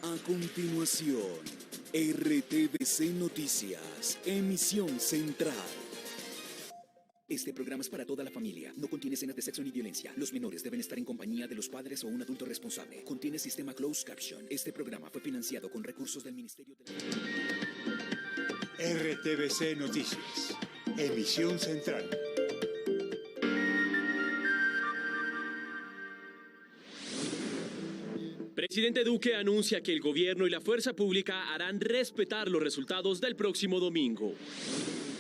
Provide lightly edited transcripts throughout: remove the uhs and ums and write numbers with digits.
A continuación, RTVC Noticias, emisión central. Este programa es para toda la familia. No contiene escenas de sexo ni violencia. Los menores deben estar en compañía de los padres o un adulto responsable. Contiene sistema closed caption. Este programa fue financiado con recursos del Ministerio de RTVC Noticias, emisión central. Presidente Duque anuncia que el gobierno y la fuerza pública harán respetar los resultados del próximo domingo.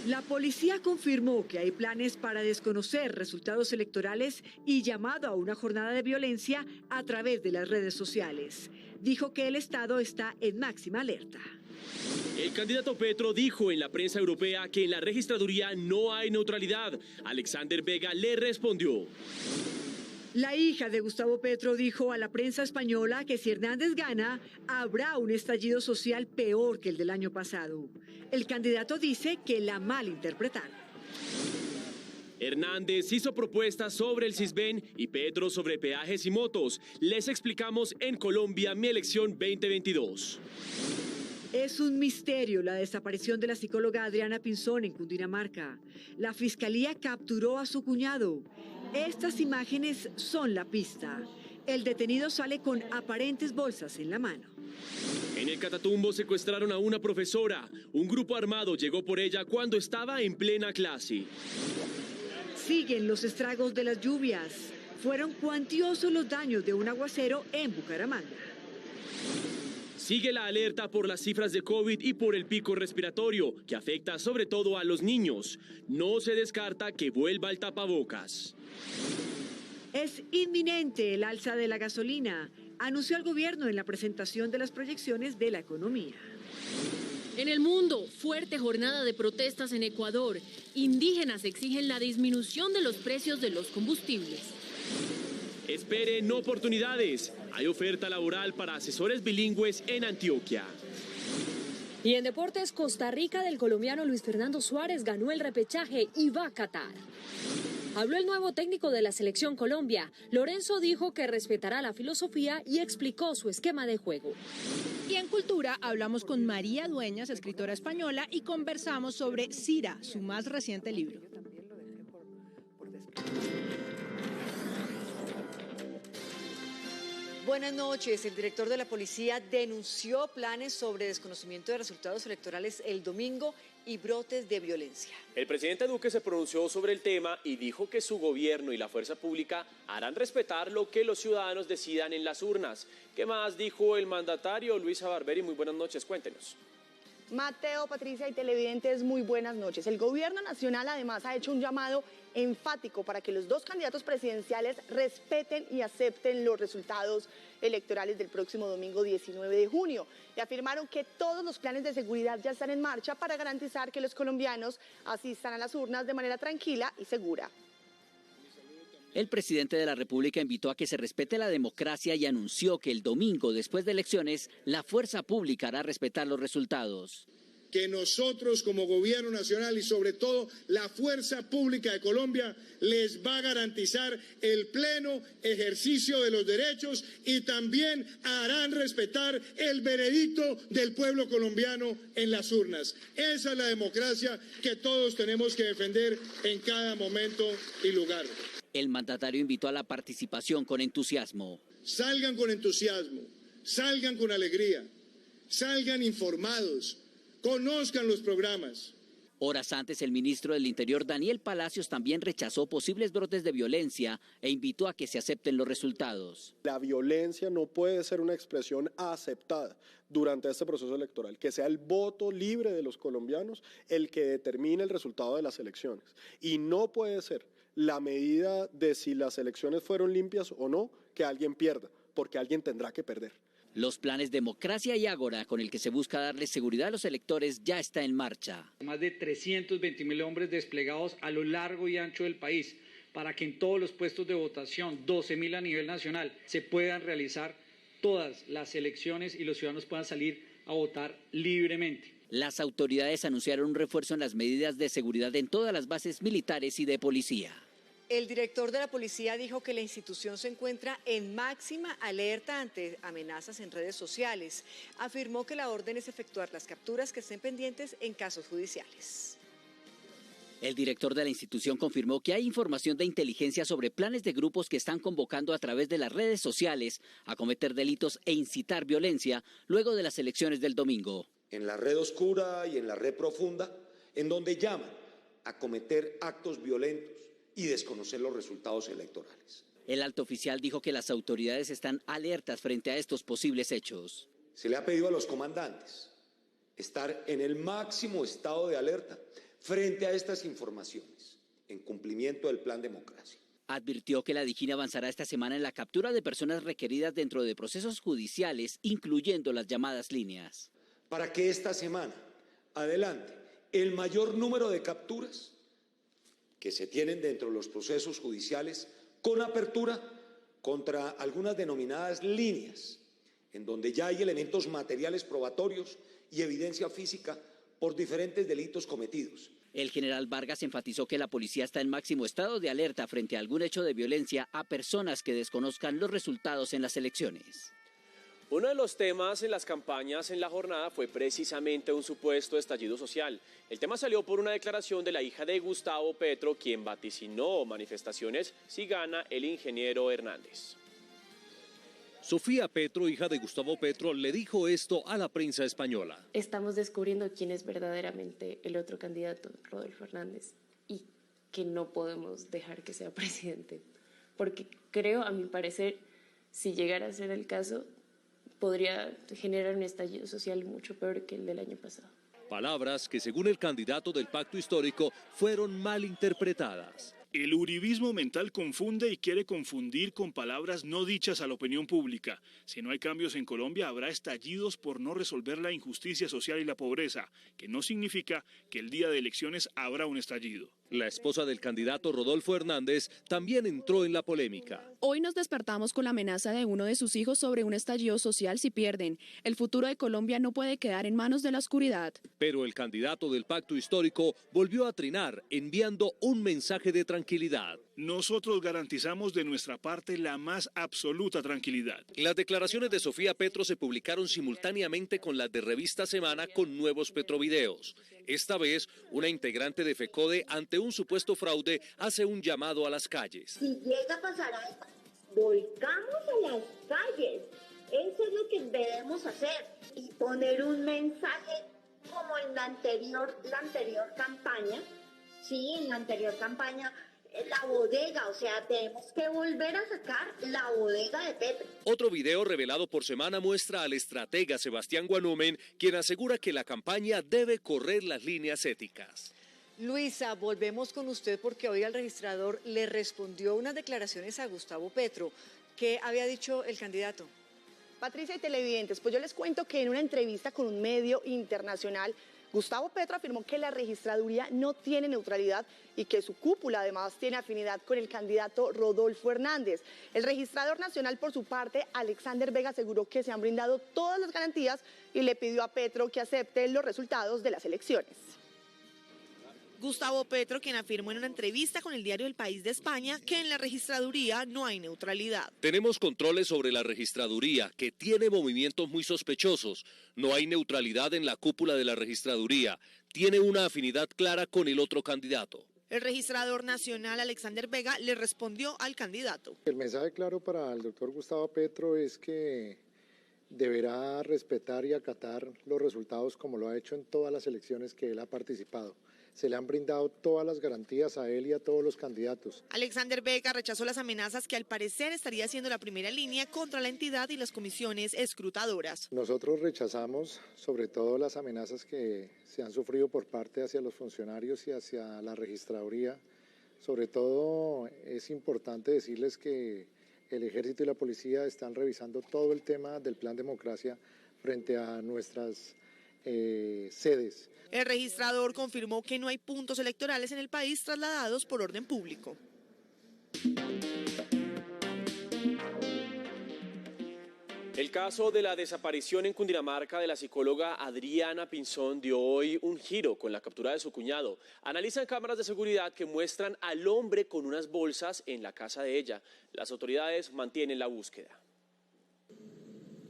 La policía confirmó que hay planes para desconocer resultados electorales y llamado a una jornada de violencia a través de las redes sociales. Dijo que el Estado está en máxima alerta. El candidato Petro dijo en la prensa europea que en la registraduría no hay neutralidad. Alexander Vega le respondió. La hija de Gustavo Petro dijo a la prensa española que si Hernández gana, habrá un estallido social peor que el del año pasado. El candidato dice que la malinterpretaron. Hernández hizo propuestas sobre el Sisbén y Petro sobre peajes y motos. Les explicamos en Colombia mi elección 2022. Es un misterio la desaparición de la psicóloga Adriana Pinzón en Cundinamarca. La fiscalía capturó a su cuñado. Estas imágenes son la pista. El detenido sale con aparentes bolsas en la mano. En el Catatumbo secuestraron a una profesora. Un grupo armado llegó por ella cuando estaba en plena clase. Siguen los estragos de las lluvias. Fueron cuantiosos los daños de un aguacero en Bucaramanga. Sigue la alerta por las cifras de COVID y por el pico respiratorio, que afecta sobre todo a los niños. No se descarta que vuelva el tapabocas. Es inminente el alza de la gasolina, anunció el gobierno en la presentación de las proyecciones de la economía. En el mundo, fuerte jornada de protestas en Ecuador. Indígenas exigen la disminución de los precios de los combustibles. Esperen oportunidades. Hay oferta laboral para asesores bilingües en Antioquia. Y en deportes, Costa Rica del colombiano Luis Fernando Suárez ganó el repechaje y va a Qatar. Habló el nuevo técnico de la Selección Colombia. Lorenzo dijo que respetará la filosofía y explicó su esquema de juego. Y en Cultura hablamos con María Dueñas, escritora española, y conversamos sobre Cira, su más reciente libro. Buenas noches. El director de la policía denunció planes sobre desconocimiento de resultados electorales el domingo y brotes de violencia. El presidente Duque se pronunció sobre el tema y dijo que su gobierno y la fuerza pública harán respetar lo que los ciudadanos decidan en las urnas. ¿Qué más dijo el mandatario? Luisa Barberi, muy buenas noches, cuéntenos. Mateo, Patricia y televidentes, muy buenas noches. El gobierno nacional además ha hecho un llamado enfático para que los dos candidatos presidenciales respeten y acepten los resultados electorales del próximo domingo 19 de junio. Y afirmaron que todos los planes de seguridad ya están en marcha para garantizar que los colombianos asistan a las urnas de manera tranquila y segura. El presidente de la República invitó a que se respete la democracia y anunció que el domingo, después de elecciones, la fuerza pública hará respetar los resultados. Que nosotros como gobierno nacional y sobre todo la fuerza pública de Colombia les va a garantizar el pleno ejercicio de los derechos y también harán respetar el veredicto del pueblo colombiano en las urnas. Esa es la democracia que todos tenemos que defender en cada momento y lugar. El mandatario invitó a la participación con entusiasmo. Salgan con entusiasmo, salgan con alegría, salgan informados, conozcan los programas. Horas antes, el ministro del Interior, Daniel Palacios, también rechazó posibles brotes de violencia e invitó a que se acepten los resultados. La violencia no puede ser una expresión aceptada durante este proceso electoral, que sea el voto libre de los colombianos el que determine el resultado de las elecciones. Y no puede ser la medida de si las elecciones fueron limpias o no que alguien pierda, porque alguien tendrá que perder. Los planes Democracia y Ágora, con el que se busca darle seguridad a los electores, ya está en marcha. Más de 320.000 hombres desplegados a lo largo y ancho del país para que en todos los puestos de votación, 12.000 a nivel nacional, se puedan realizar todas las elecciones y los ciudadanos puedan salir a votar libremente. Las autoridades anunciaron un refuerzo en las medidas de seguridad en todas las bases militares y de policía. El director de la policía dijo que la institución se encuentra en máxima alerta ante amenazas en redes sociales. Afirmó que la orden es efectuar las capturas que estén pendientes en casos judiciales. El director de la institución confirmó que hay información de inteligencia sobre planes de grupos que están convocando a través de las redes sociales a cometer delitos e incitar violencia luego de las elecciones del domingo. En la red oscura y en la red profunda, en donde llaman a cometer actos violentos y desconocer los resultados electorales. El alto oficial dijo que las autoridades están alertas frente a estos posibles hechos. Se le ha pedido a los comandantes estar en el máximo estado de alerta frente a estas informaciones, en cumplimiento del Plan Democracia. Advirtió que la DIJÍN avanzará esta semana en la captura de personas requeridas dentro de procesos judiciales, incluyendo las llamadas líneas. Para que esta semana adelante el mayor número de capturas que se tienen dentro de los procesos judiciales con apertura contra algunas denominadas líneas, en donde ya hay elementos materiales probatorios y evidencia física por diferentes delitos cometidos. El general Vargas enfatizó que la policía está en máximo estado de alerta frente a algún hecho de violencia a personas que desconozcan los resultados en las elecciones. Uno de los temas en las campañas en la jornada fue precisamente un supuesto estallido social. El tema salió por una declaración de la hija de Gustavo Petro, quien vaticinó manifestaciones si gana el ingeniero Hernández. Sofía Petro, hija de Gustavo Petro, le dijo esto a la prensa española. Estamos descubriendo quién es verdaderamente el otro candidato, Rodolfo Hernández, y que no podemos dejar que sea presidente. Porque creo, a mi parecer, si llegara a ser el caso, podría generar un estallido social mucho peor que el del año pasado. Palabras que, según el candidato del pacto histórico, fueron mal interpretadas. El uribismo mental confunde y quiere confundir con palabras no dichas a la opinión pública. Si no hay cambios en Colombia, habrá estallidos por no resolver la injusticia social y la pobreza, que no significa que el día de elecciones habrá un estallido. La esposa del candidato Rodolfo Hernández también entró en la polémica. Hoy nos despertamos con la amenaza de uno de sus hijos sobre un estallido social si pierden. El futuro de Colombia no puede quedar en manos de la oscuridad. Pero el candidato del pacto histórico volvió a trinar, enviando un mensaje de tranquilidad. Nosotros garantizamos de nuestra parte la más absoluta tranquilidad. Las declaraciones de Sofía Petro se publicaron simultáneamente con las de Revista Semana con nuevos petrovideos. Esta vez, una integrante de FECODE, ante un supuesto fraude, hace un llamado a las calles. Si llega a pasar algo, volcamos a las calles. Eso es lo que debemos hacer. Y poner un mensaje como en la anterior campaña. Sí, en la anterior campaña, la bodega, o sea, tenemos que volver a sacar la bodega de Petro. Otro video revelado por Semana muestra al estratega Sebastián Guanumen, quien asegura que la campaña debe correr las líneas éticas. Luisa, volvemos con usted porque hoy el registrador le respondió unas declaraciones a Gustavo Petro. ¿Qué había dicho el candidato? Patricia y televidentes, pues yo les cuento que en una entrevista con un medio internacional, Gustavo Petro afirmó que la registraduría no tiene neutralidad y que su cúpula además tiene afinidad con el candidato Rodolfo Hernández. El registrador nacional, por su parte, Alexander Vega, aseguró que se han brindado todas las garantías y le pidió a Petro que acepte los resultados de las elecciones. Gustavo Petro, quien afirmó en una entrevista con el diario El País de España que en la registraduría no hay neutralidad. Tenemos controles sobre la registraduría, que tiene movimientos muy sospechosos. No hay neutralidad en la cúpula de la registraduría. Tiene una afinidad clara con el otro candidato. El registrador nacional Alexander Vega le respondió al candidato. El mensaje claro para el doctor Gustavo Petro es que deberá respetar y acatar los resultados como lo ha hecho en todas las elecciones que él ha participado. Se le han brindado todas las garantías a él y a todos los candidatos. Alexander Vega rechazó las amenazas que al parecer estaría siendo la primera línea contra la entidad y las comisiones escrutadoras. Nosotros rechazamos sobre todo las amenazas que se han sufrido por parte hacia los funcionarios y hacia la registraduría. Sobre todo es importante decirles que el Ejército y la Policía están revisando todo el tema del Plan Democracia frente a nuestras sedes. El registrador confirmó que no hay puntos electorales en el país trasladados por orden público. El caso de la desaparición en Cundinamarca de la psicóloga Adriana Pinzón dio hoy un giro con la captura de su cuñado. Analizan cámaras de seguridad que muestran al hombre con unas bolsas en la casa de ella. Las autoridades mantienen la búsqueda.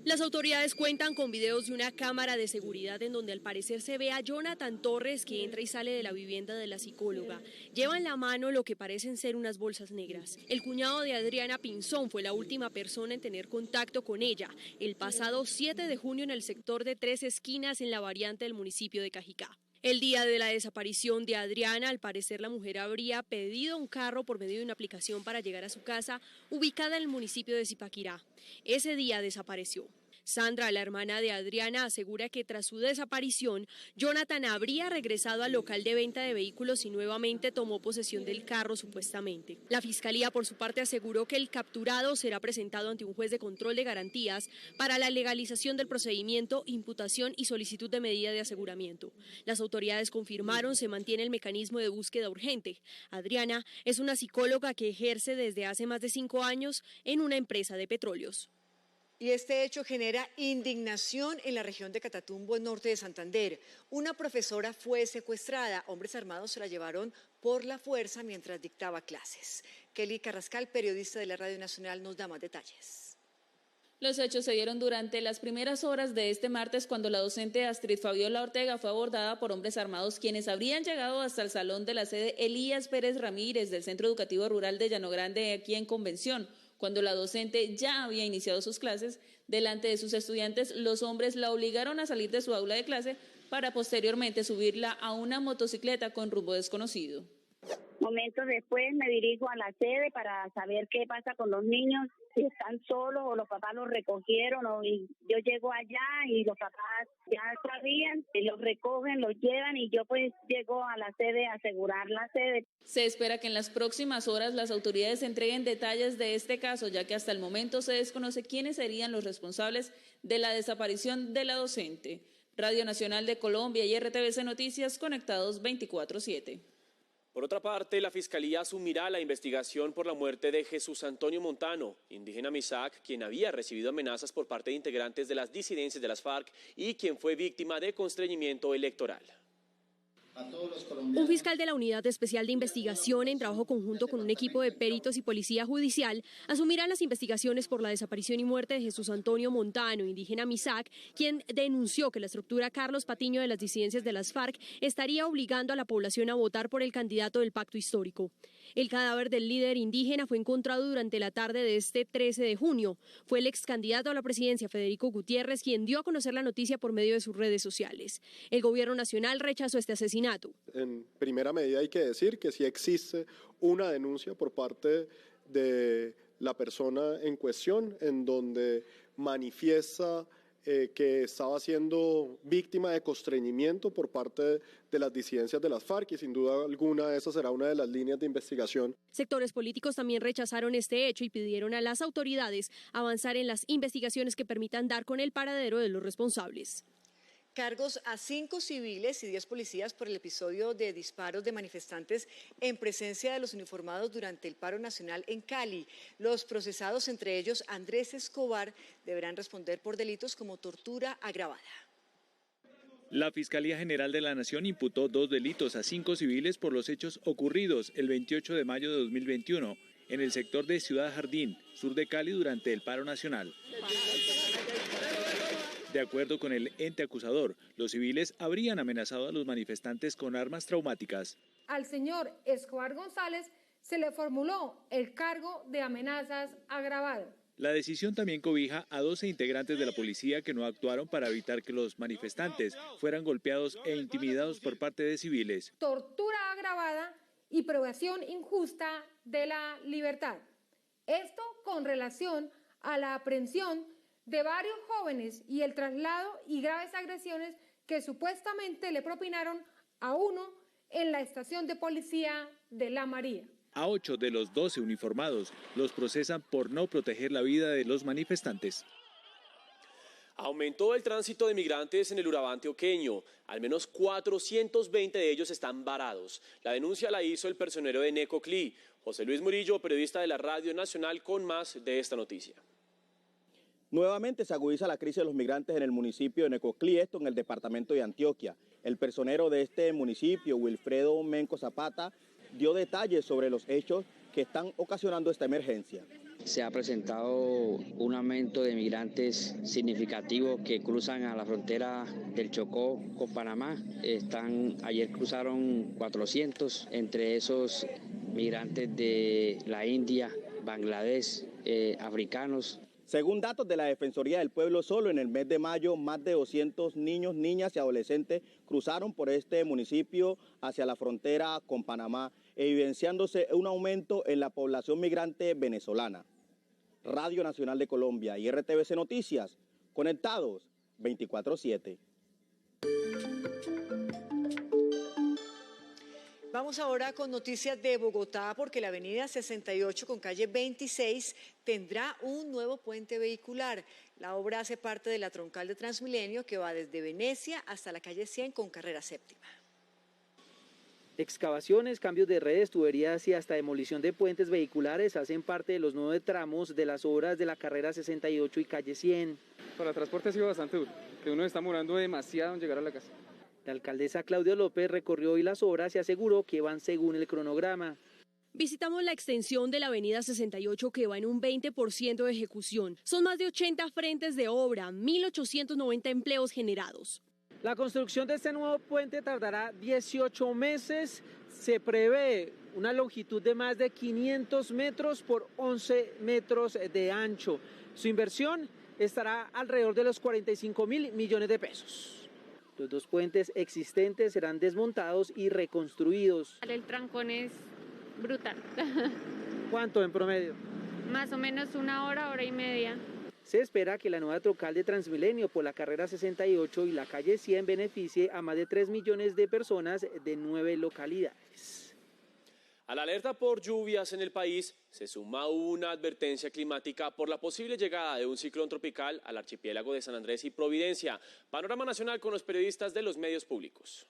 Las autoridades cuentan con videos de una cámara de seguridad en donde al parecer se ve a Jonathan Torres que entra y sale de la vivienda de la psicóloga. Lleva en la mano lo que parecen ser unas bolsas negras. El cuñado de Adriana Pinzón fue la última persona en tener contacto con ella el pasado 7 de junio en el sector de Tres Esquinas en la variante del municipio de Cajicá. El día de la desaparición de Adriana, al parecer la mujer habría pedido un carro por medio de una aplicación para llegar a su casa, ubicada en el municipio de Zipaquirá. Ese día desapareció. Sandra, la hermana de Adriana, asegura que tras su desaparición, Jonathan habría regresado al local de venta de vehículos y nuevamente tomó posesión del carro supuestamente. La Fiscalía, por su parte, aseguró que el capturado será presentado ante un juez de control de garantías para la legalización del procedimiento, imputación y solicitud de medida de aseguramiento. Las autoridades confirmaron se mantiene el mecanismo de búsqueda urgente. Adriana es una psicóloga que ejerce desde hace más de 5 años en una empresa de petróleos. Y este hecho genera indignación en la región de Catatumbo, en norte de Santander. Una profesora fue secuestrada. Hombres armados se la llevaron por la fuerza mientras dictaba clases. Kelly Carrascal, periodista de la Radio Nacional, nos da más detalles. Los hechos se dieron durante las primeras horas de este martes cuando la docente Astrid Fabiola Ortega fue abordada por hombres armados quienes habrían llegado hasta el salón de la sede Elías Pérez Ramírez del Centro Educativo Rural de Llano Grande aquí en Convención. Cuando la docente ya había iniciado sus clases, delante de sus estudiantes, los hombres la obligaron a salir de su aula de clase para posteriormente subirla a una motocicleta con rumbo desconocido. Momentos después me dirijo a la sede para saber qué pasa con los niños, si están solos o los papás los recogieron. Y yo llego allá y los papás ya sabían, los recogen, los llevan y yo pues llego a la sede a asegurar la sede. Se espera que en las próximas horas las autoridades entreguen detalles de este caso, ya que hasta el momento se desconoce quiénes serían los responsables de la desaparición de la docente. Radio Nacional de Colombia y RTVC Noticias conectados 24/7. Por otra parte, la Fiscalía asumirá la investigación por la muerte de Jesús Antonio Montano, indígena Misak, quien había recibido amenazas por parte de integrantes de las disidencias de las FARC y quien fue víctima de constreñimiento electoral. Un fiscal de la Unidad Especial de Investigación, en trabajo conjunto con un equipo de peritos y policía judicial, asumirán las investigaciones por la desaparición y muerte de Jesús Antonio Montano, indígena Misak, quien denunció que la estructura Carlos Patiño de las disidencias de las FARC estaría obligando a la población a votar por el candidato del pacto histórico. El cadáver del líder indígena fue encontrado durante la tarde de este 13 de junio. Fue el ex candidato a la presidencia, Federico Gutiérrez, quien dio a conocer la noticia por medio de sus redes sociales. El gobierno nacional rechazó este asesinato. En primera medida hay que decir que sí existe una denuncia por parte de la persona en cuestión en donde manifiesta que estaba siendo víctima de constreñimiento por parte de las disidencias de las FARC y sin duda alguna esa será una de las líneas de investigación. Sectores políticos también rechazaron este hecho y pidieron a las autoridades avanzar en las investigaciones que permitan dar con el paradero de los responsables. Cargos a 5 civiles y 10 policías por el episodio de disparos de manifestantes en presencia de los uniformados durante el paro nacional en Cali. Los procesados, entre ellos Andrés Escobar, deberán responder por delitos como tortura agravada. La Fiscalía General de la Nación imputó 2 delitos a 5 civiles por los hechos ocurridos el 28 de mayo de 2021 en el sector de Ciudad Jardín, sur de Cali, durante el paro nacional. De acuerdo con el ente acusador, los civiles habrían amenazado a los manifestantes con armas traumáticas. Al señor Escobar González se le formuló el cargo de amenazas agravadas. La decisión también cobija a 12 integrantes de la policía que no actuaron para evitar que los manifestantes fueran golpeados e intimidados por parte de civiles. Tortura agravada y privación injusta de la libertad. Esto con relación a la aprehensión de varios jóvenes y el traslado y graves agresiones que supuestamente le propinaron a uno en la estación de policía de La María. A 8 de los 12 uniformados los procesan por no proteger la vida de los manifestantes. Aumentó el tránsito de migrantes en el Urabá antioqueño. Al menos 420 de ellos están varados. La denuncia la hizo el personero de Necoclí. José Luis Murillo, periodista de la Radio Nacional, con más de esta noticia. Nuevamente se agudiza la crisis de los migrantes en el municipio de Necoclí, esto en el departamento de Antioquia. El personero de este municipio, Wilfredo Menco Zapata, dio detalles sobre los hechos que están ocasionando esta emergencia. Se ha presentado un aumento de migrantes significativo que cruzan a la frontera del Chocó con Panamá. Ayer cruzaron 400, entre esos migrantes de la India, Bangladesh, africanos. Según datos de la Defensoría del Pueblo, solo en el mes de mayo más de 200 niños, niñas y adolescentes cruzaron por este municipio hacia la frontera con Panamá, evidenciándose un aumento en la población migrante venezolana. Radio Nacional de Colombia y RTVC Noticias, conectados 24/7. Vamos ahora con noticias de Bogotá, porque la avenida 68 con calle 26 tendrá un nuevo puente vehicular. La obra hace parte de la troncal de Transmilenio que va desde Venecia hasta la calle 100 con carrera séptima. Excavaciones, cambios de redes, tuberías y hasta demolición de puentes vehiculares hacen parte de los 9 tramos de las obras de la carrera 68 y calle 100. Para el transporte ha sido bastante duro, que uno está demorando demasiado en llegar a la casa. La alcaldesa Claudia López recorrió hoy las obras y aseguró que van según el cronograma. Visitamos la extensión de la avenida 68 que va en un 20% de ejecución. Son más de 80 frentes de obra, 1.890 empleos generados. La construcción de este nuevo puente tardará 18 meses. Se prevé una longitud de más de 500 metros por 11 metros de ancho. Su inversión estará alrededor de los 45.000 millones de pesos. Los 2 puentes existentes serán desmontados y reconstruidos. El trancón es brutal. ¿Cuánto en promedio? Más o menos 1 hora, hora y media. Se espera que la nueva troncal de Transmilenio por la carrera 68 y la calle 100 beneficie a más de 3 millones de personas de 9 localidades. A la alerta por lluvias en el país se suma una advertencia climática por la posible llegada de un ciclón tropical al archipiélago de San Andrés y Providencia. Panorama nacional con los periodistas de los medios públicos.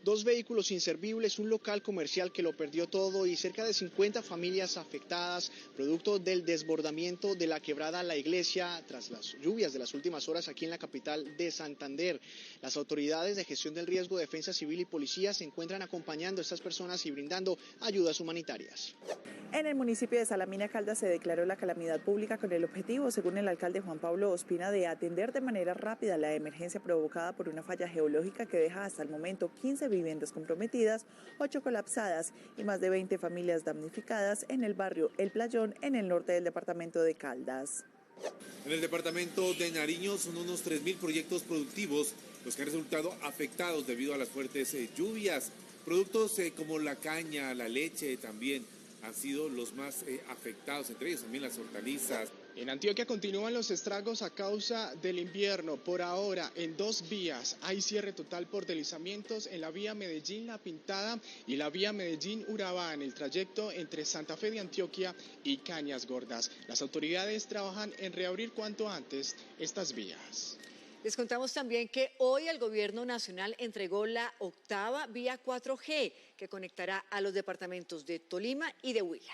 2 vehículos inservibles, un local comercial que lo perdió todo y cerca de 50 familias afectadas, producto del desbordamiento de la quebrada La Iglesia tras las lluvias de las últimas horas aquí en la capital de Santander. Las autoridades de gestión del riesgo, defensa civil y policía se encuentran acompañando a estas personas y brindando ayudas humanitarias. En el municipio de Salamina Caldas se declaró la calamidad pública con el objetivo, según el alcalde Juan Pablo Ospina, de atender de manera rápida la emergencia provocada por una falla geológica que deja hasta el momento 15 viviendas comprometidas, 8 colapsadas y más de 20 familias damnificadas en el barrio El Playón, en el norte del departamento de Caldas. En el departamento de Nariño son unos 3.000 proyectos productivos los que han resultado afectados debido a las fuertes lluvias. Productos como la caña, la leche también han sido los más afectados, entre ellos también las hortalizas. En Antioquia continúan los estragos a causa del invierno. Por ahora, en 2 vías hay cierre total por deslizamientos en la vía Medellín-La Pintada y la vía Medellín-Urabá en el trayecto entre Santa Fe de Antioquia y Cañas Gordas. Las autoridades trabajan en reabrir cuanto antes estas vías. Les contamos también que hoy el Gobierno Nacional entregó la 8ª vía 4G que conectará a los departamentos de Tolima y de Huila.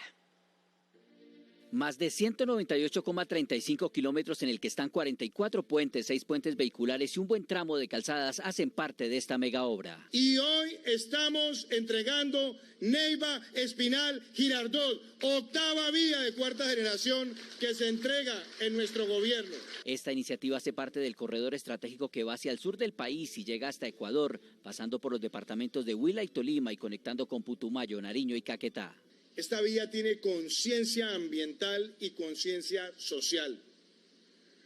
Más de 198,35 kilómetros en el que están 44 puentes, 6 puentes vehiculares y un buen tramo de calzadas hacen parte de esta mega obra. Y hoy estamos entregando Neiva Espinal Girardot, 8ª vía de 4ª generación que se entrega en nuestro gobierno. Esta iniciativa hace parte del corredor estratégico que va hacia el sur del país y llega hasta Ecuador, pasando por los departamentos de Huila y Tolima y conectando con Putumayo, Nariño y Caquetá. Esta vía tiene conciencia ambiental y conciencia social.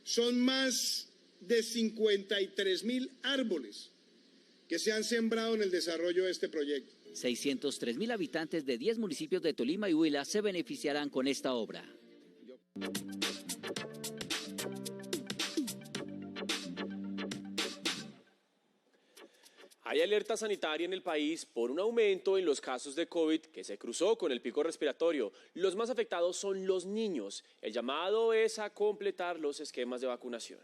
Son más de 53.000 árboles que se han sembrado en el desarrollo de este proyecto. 603.000 habitantes de 10 municipios de Tolima y Huila se beneficiarán con esta obra. Hay alerta sanitaria en el país por un aumento en los casos de COVID que se cruzó con el pico respiratorio. Los más afectados son los niños. El llamado es a completar los esquemas de vacunación.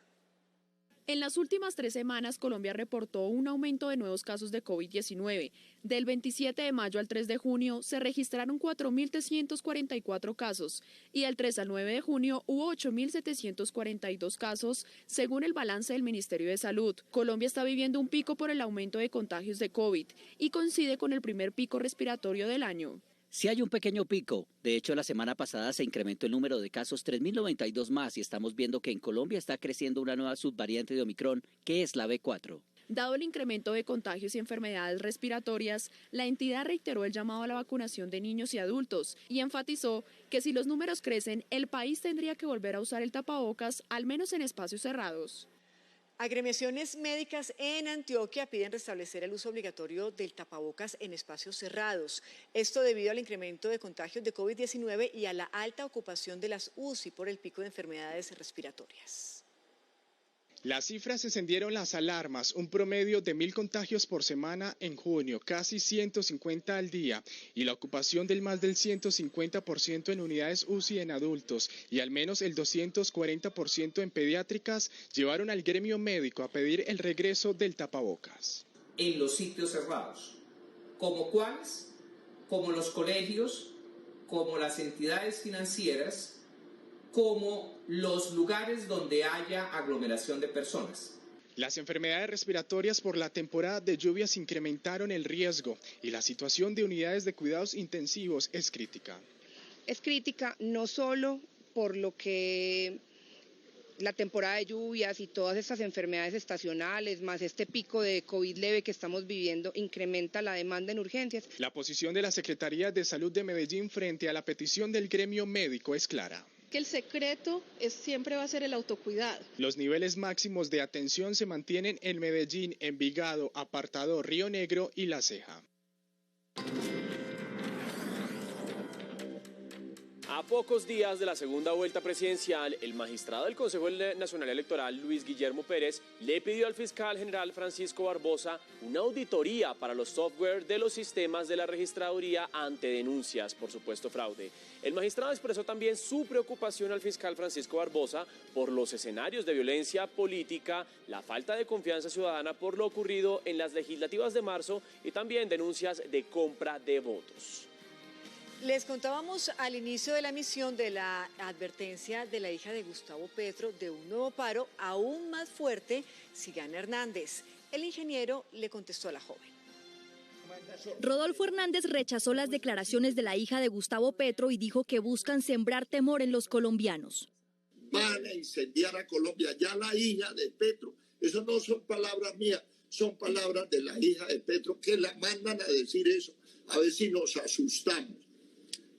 En las últimas 3 semanas, Colombia reportó un aumento de nuevos casos de COVID-19. Del 27 de mayo al 3 de junio se registraron 4.344 casos y del 3 al 9 de junio hubo 8.742 casos, según el balance del Ministerio de Salud. Colombia está viviendo un pico por el aumento de contagios de COVID y coincide con el primer pico respiratorio del año. Si hay un pequeño pico, de hecho la semana pasada se incrementó el número de casos 3.092 más y estamos viendo que en Colombia está creciendo una nueva subvariante de Omicron, que es la B4. Dado el incremento de contagios y enfermedades respiratorias, la entidad reiteró el llamado a la vacunación de niños y adultos y enfatizó que si los números crecen, el país tendría que volver a usar el tapabocas, al menos en espacios cerrados. Agremiaciones médicas en Antioquia piden restablecer el uso obligatorio del tapabocas en espacios cerrados. Esto debido al incremento de contagios de COVID-19 y a la alta ocupación de las UCI por el pico de enfermedades respiratorias. Las cifras encendieron las alarmas, un promedio de 1.000 contagios por semana en junio, casi 150 al día, y la ocupación del más del 150% en unidades UCI en adultos y al menos el 240% en pediátricas llevaron al gremio médico a pedir el regreso del tapabocas. En los sitios cerrados, ¿como cuáles? Como los colegios, como las entidades financieras, como los lugares donde haya aglomeración de personas. Las enfermedades respiratorias por la temporada de lluvias incrementaron el riesgo y la situación de unidades de cuidados intensivos es crítica. Es crítica no solo por lo que la temporada de lluvias y todas estas enfermedades estacionales, más este pico de COVID leve que estamos viviendo, incrementa la demanda en urgencias. La posición de la Secretaría de Salud de Medellín frente a la petición del gremio médico es clara. Que el secreto siempre va a ser el autocuidado. Los niveles máximos de atención se mantienen en Medellín, Envigado, Apartado, Río Negro y La Ceja. A pocos días de la segunda vuelta presidencial, el magistrado del Consejo Nacional Electoral, Luis Guillermo Pérez, le pidió al fiscal general Francisco Barbosa una auditoría para los software de los sistemas de la registraduría ante denuncias por supuesto fraude. El magistrado expresó también su preocupación al fiscal Francisco Barbosa por los escenarios de violencia política, la falta de confianza ciudadana por lo ocurrido en las legislativas de marzo y también denuncias de compra de votos. Les contábamos al inicio de la emisión de la advertencia de la hija de Gustavo Petro de un nuevo paro aún más fuerte si gana Hernández. El ingeniero le contestó a la joven. Rodolfo Hernández rechazó las declaraciones de la hija de Gustavo Petro y dijo que buscan sembrar temor en los colombianos. Van a incendiar a Colombia, ya la hija de Petro, eso no son palabras mías, son palabras de la hija de Petro que la mandan a decir eso, a ver si nos asustamos.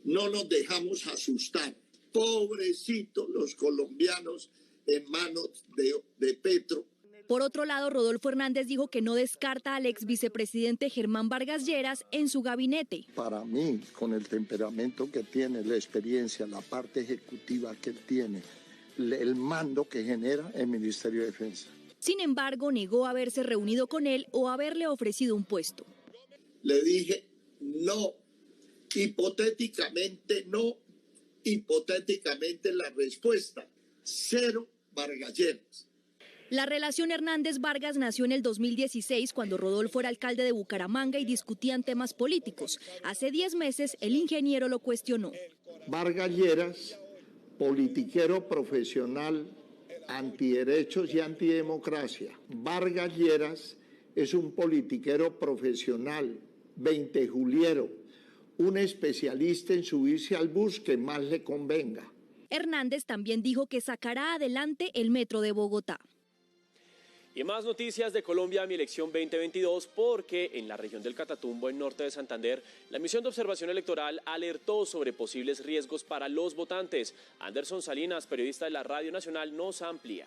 No nos dejamos asustar. Pobrecitos los colombianos en manos de Petro. Por otro lado, Rodolfo Hernández dijo que no descarta al ex vicepresidente Germán Vargas Lleras en su gabinete. Para mí, con el temperamento que tiene, la experiencia, la parte ejecutiva que él tiene, el mando que genera el Ministerio de Defensa. Sin embargo, negó haberse reunido con él o haberle ofrecido un puesto. Le dije no. Hipotéticamente no, hipotéticamente la respuesta, 0 Vargas Lleras. La relación Hernández-Vargas nació en el 2016 cuando Rodolfo era alcalde de Bucaramanga y discutían temas políticos. Hace 10 meses el ingeniero lo cuestionó. Vargas Lleras, politiquero profesional, antiderechos y antidemocracia. Vargas Lleras es un politiquero profesional, 20 juliero. Un especialista en subirse al bus que más le convenga. Hernández también dijo que sacará adelante el metro de Bogotá. Y más noticias de Colombia, mi elección 2022, porque en la región del Catatumbo, en norte de Santander, la misión de observación electoral alertó sobre posibles riesgos para los votantes. Anderson Salinas, periodista de la Radio Nacional, nos amplía.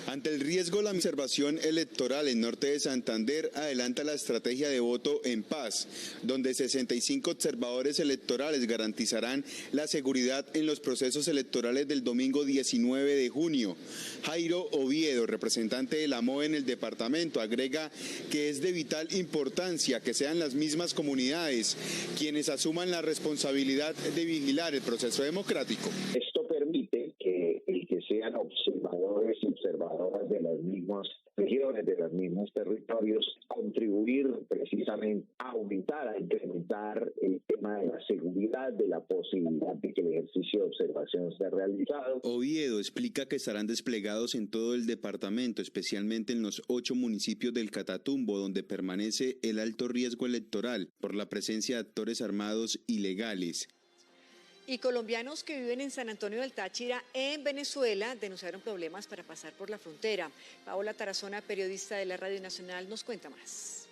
Ante el riesgo, la observación electoral en norte de Santander adelanta la estrategia de voto en paz, donde 65 observadores electorales garantizarán la seguridad en los procesos electorales del domingo 19 de junio. Jairo Oviedo, representante de la MOE en el departamento, agrega que es de vital importancia que sean las mismas comunidades quienes asuman la responsabilidad de vigilar el proceso democrático. Esto permite que sean observadores y observadoras de las mismas regiones, de los mismos territorios, contribuir precisamente a aumentar, a incrementar el tema de la seguridad, de la posibilidad de que el ejercicio de observación sea realizado. Oviedo explica que estarán desplegados en todo el departamento, especialmente en los 8 municipios del Catatumbo, donde permanece el alto riesgo electoral por la presencia de actores armados ilegales. Y colombianos que viven en San Antonio del Táchira, en Venezuela, denunciaron problemas para pasar por la frontera. Paola Tarazona, periodista de la Radio Nacional, nos cuenta más.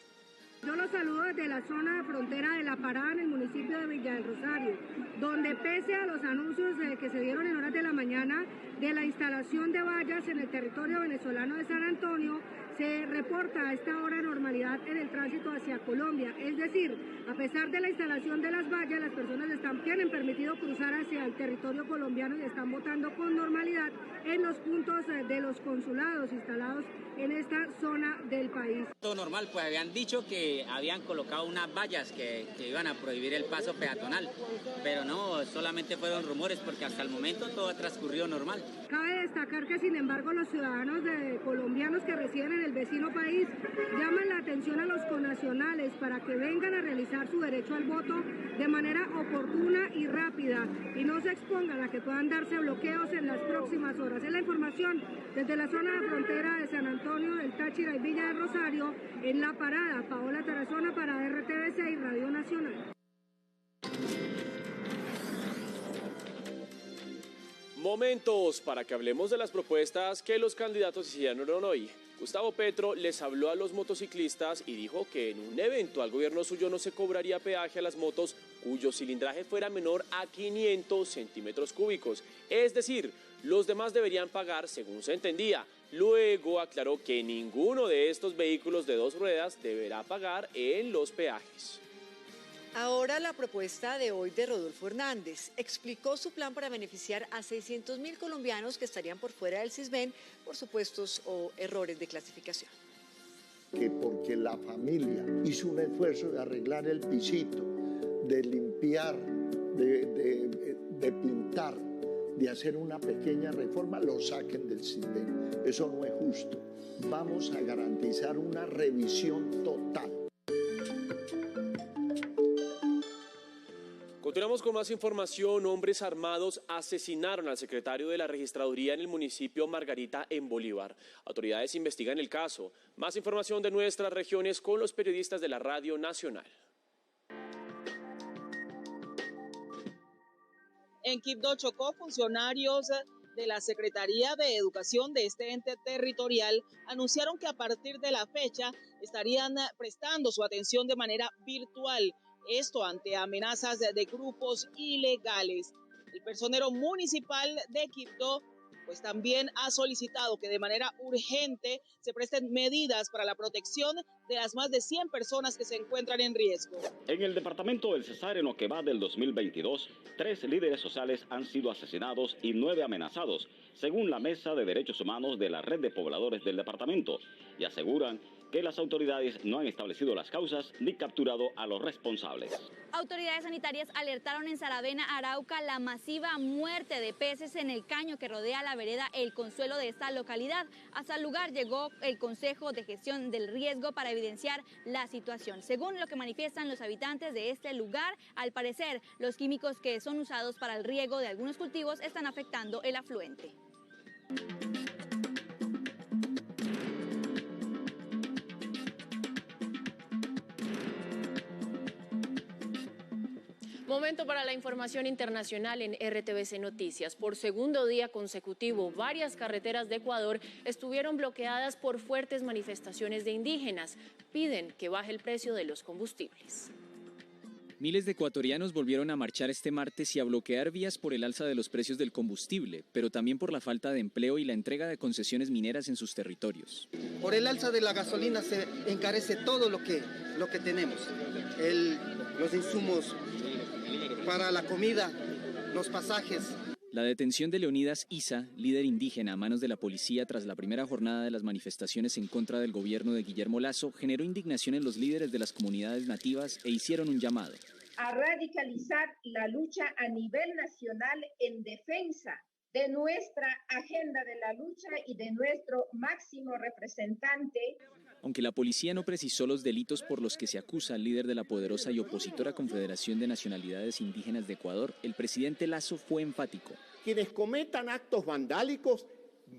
Yo los saludo desde la zona de frontera de La Parada, en el municipio de Villa del Rosario, donde pese a los anuncios que se dieron en horas de la mañana de la instalación de vallas en el territorio venezolano de San Antonio, se reporta a esta hora normalidad en el tránsito hacia Colombia. Es decir, a pesar de la instalación de las vallas, las personas tienen permitido cruzar hacia el territorio colombiano y están votando con normalidad en los puntos de los consulados instalados en esta zona del país. Todo normal, pues habían dicho que habían colocado unas vallas que iban a prohibir el paso peatonal, pero no, solamente fueron rumores porque hasta el momento todo ha transcurrido normal. Cabe destacar que, sin embargo, los ciudadanos colombianos que residen en el vecino país llaman la atención a los connacionales para que vengan a realizar su derecho al voto de manera oportuna y rápida y no se expongan a que puedan darse bloqueos en las próximas horas. Es la información desde la zona de frontera de San Antonio del Táchira y Villa del Rosario, en La Parada. Paola Tarazona para RTV6 Radio Nacional. Momentos para que hablemos de las propuestas que los candidatos hicieron hoy. Gustavo Petro les habló a los motociclistas y dijo que en un eventual gobierno suyo no se cobraría peaje a las motos cuyo cilindraje fuera menor a 500 centímetros cúbicos. Es decir, los demás deberían pagar según se entendía. Luego aclaró que ninguno de estos vehículos de 2 ruedas deberá pagar en los peajes. Ahora la propuesta de hoy de Rodolfo Hernández. Explicó su plan para beneficiar a 600.000 colombianos que estarían por fuera del Sisbén por supuestos o errores de clasificación. Que porque la familia hizo un esfuerzo de arreglar el pisito, de limpiar, de pintar, de hacer una pequeña reforma, lo saquen del Sisbén. Eso no es justo. Vamos a garantizar una revisión total. Continuamos con más información. Hombres armados asesinaron al secretario de la registraduría en el municipio Margarita, en Bolívar. Autoridades investigan el caso. Más información de nuestras regiones con los periodistas de la Radio Nacional. En Quibdó, Chocó, funcionarios de la Secretaría de Educación de este ente territorial anunciaron que a partir de la fecha estarían prestando su atención de manera virtual. Esto ante amenazas de grupos ilegales. El personero municipal de Quibdó pues también ha solicitado que de manera urgente se presten medidas para la protección de las más de 100 personas que se encuentran en riesgo. En el departamento del Cesar, en lo que va del 2022, 3 líderes sociales han sido asesinados y 9 amenazados, según la Mesa de Derechos Humanos de la Red de Pobladores del departamento, y aseguran que las autoridades no han establecido las causas ni capturado a los responsables. Autoridades sanitarias alertaron en Saravena, Arauca, la masiva muerte de peces en el caño que rodea la vereda El Consuelo de esta localidad. Hasta el lugar llegó el Consejo de Gestión del Riesgo para evidenciar la situación. Según lo que manifiestan los habitantes de este lugar, al parecer los químicos que son usados para el riego de algunos cultivos están afectando el afluente. Momento para la información internacional en RTVC Noticias. Por segundo día consecutivo, varias carreteras de Ecuador estuvieron bloqueadas por fuertes manifestaciones de indígenas. Piden que baje el precio de los combustibles. Miles de ecuatorianos volvieron a marchar este martes y a bloquear vías por el alza de los precios del combustible, pero también por la falta de empleo y la entrega de concesiones mineras en sus territorios. Por el alza de la gasolina se encarece todo lo que tenemos, los insumos para la comida, los pasajes. La detención de Leonidas Isa, líder indígena a manos de la policía tras la primera jornada de las manifestaciones en contra del gobierno de Guillermo Lasso, generó indignación en los líderes de las comunidades nativas e hicieron un llamado a radicalizar la lucha a nivel nacional en defensa de nuestra agenda de la lucha y de nuestro máximo representante. Aunque la policía no precisó los delitos por los que se acusa al líder de la poderosa y opositora Confederación de Nacionalidades Indígenas de Ecuador, el presidente Lasso fue enfático. Quienes cometan actos vandálicos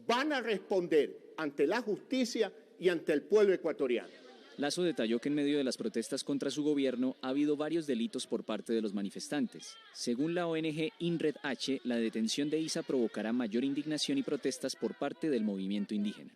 van a responder ante la justicia y ante el pueblo ecuatoriano. Lasso detalló que en medio de las protestas contra su gobierno ha habido varios delitos por parte de los manifestantes. Según la ONG INRED H, la detención de Isa provocará mayor indignación y protestas por parte del movimiento indígena.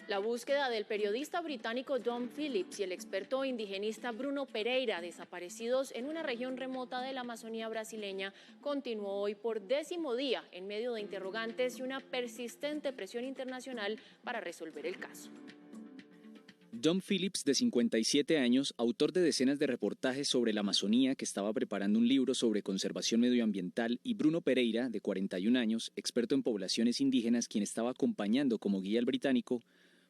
La búsqueda del periodista británico Dom Phillips y el experto indigenista Bruno Pereira, desaparecidos en una región remota de la Amazonía brasileña, continuó hoy por 10º día en medio de interrogantes y una persistente presión internacional para resolver el caso. Dom Phillips, de 57 años, autor de decenas de reportajes sobre la Amazonía, que estaba preparando un libro sobre conservación medioambiental, y Bruno Pereira, de 41 años, experto en poblaciones indígenas, quien estaba acompañando como guía al británico,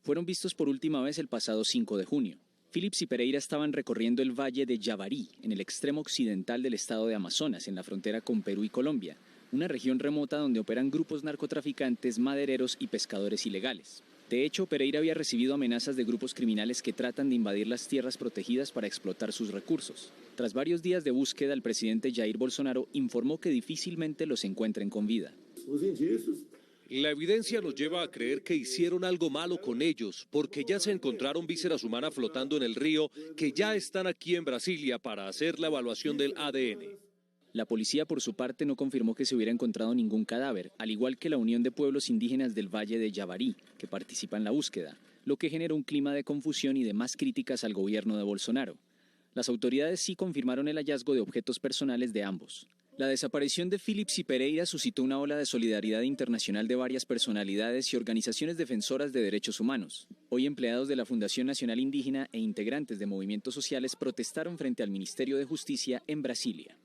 fueron vistos por última vez el pasado 5 de junio. Phillips y Pereira estaban recorriendo el valle de Yavarí, en el extremo occidental del estado de Amazonas, en la frontera con Perú y Colombia, una región remota donde operan grupos narcotraficantes, madereros y pescadores ilegales. De hecho, Pereira había recibido amenazas de grupos criminales que tratan de invadir las tierras protegidas para explotar sus recursos. Tras varios días de búsqueda, el presidente Jair Bolsonaro informó que difícilmente los encuentren con vida. La evidencia nos lleva a creer que hicieron algo malo con ellos, porque ya se encontraron vísceras humanas flotando en el río que ya están aquí en Brasilia para hacer la evaluación del ADN. La policía, por su parte, no confirmó que se hubiera encontrado ningún cadáver, al igual que la Unión de Pueblos Indígenas del Valle de Yavarí, que participa en la búsqueda, lo que generó un clima de confusión y de más críticas al gobierno de Bolsonaro. Las autoridades sí confirmaron el hallazgo de objetos personales de ambos. La desaparición de Phillips y Pereira suscitó una ola de solidaridad internacional de varias personalidades y organizaciones defensoras de derechos humanos. Hoy empleados de la Fundación Nacional Indígena e integrantes de movimientos sociales protestaron frente al Ministerio de Justicia en Brasilia.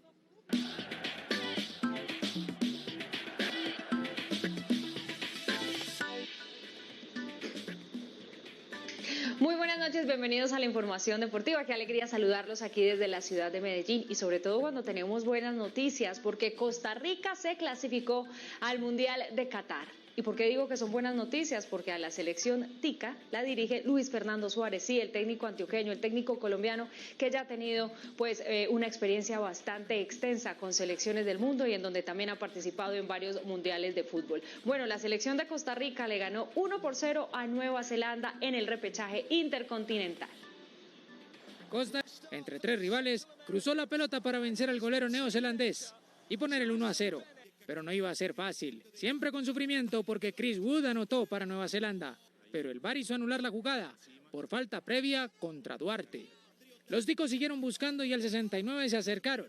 Muy buenas noches, bienvenidos a la información deportiva. Qué alegría saludarlos aquí desde la ciudad de Medellín y sobre todo cuando tenemos buenas noticias porque Costa Rica se clasificó al Mundial de Qatar. ¿Y por qué digo que son buenas noticias? Porque a la selección tica la dirige Luis Fernando Suárez, sí, el técnico antioqueño, el técnico colombiano que ya ha tenido pues una experiencia bastante extensa con selecciones del mundo y en donde también ha participado en varios mundiales de fútbol. Bueno, la selección de Costa Rica le ganó 1-0 a Nueva Zelanda en el repechaje intercontinental. Costa, entre tres rivales, cruzó la pelota para vencer al golero neozelandés y poner el 1-0. Pero no iba a ser fácil, siempre con sufrimiento porque Chris Wood anotó para Nueva Zelanda, pero el VAR hizo anular la jugada por falta previa contra Duarte. Los ticos siguieron buscando y al 69 se acercaron,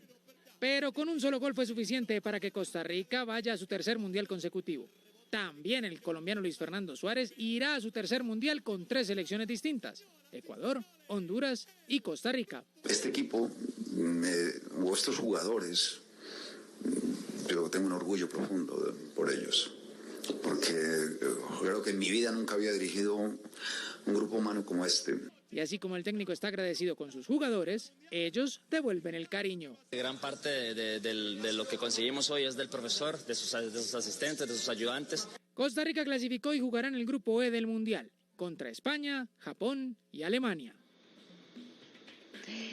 pero con un solo gol fue suficiente para que Costa Rica vaya a su tercer mundial consecutivo. También el colombiano Luis Fernando Suárez irá a su tercer mundial con 3 selecciones distintas: Ecuador, Honduras y Costa Rica. Este equipo, o estos jugadores, yo tengo un orgullo profundo por ellos, porque creo que en mi vida nunca había dirigido un grupo humano como este. Y así como el técnico está agradecido con sus jugadores, ellos devuelven el cariño. Gran parte de lo que conseguimos hoy es del profesor, de sus asistentes, de sus ayudantes. Costa Rica clasificó y jugará en el grupo E del Mundial, contra España, Japón y Alemania.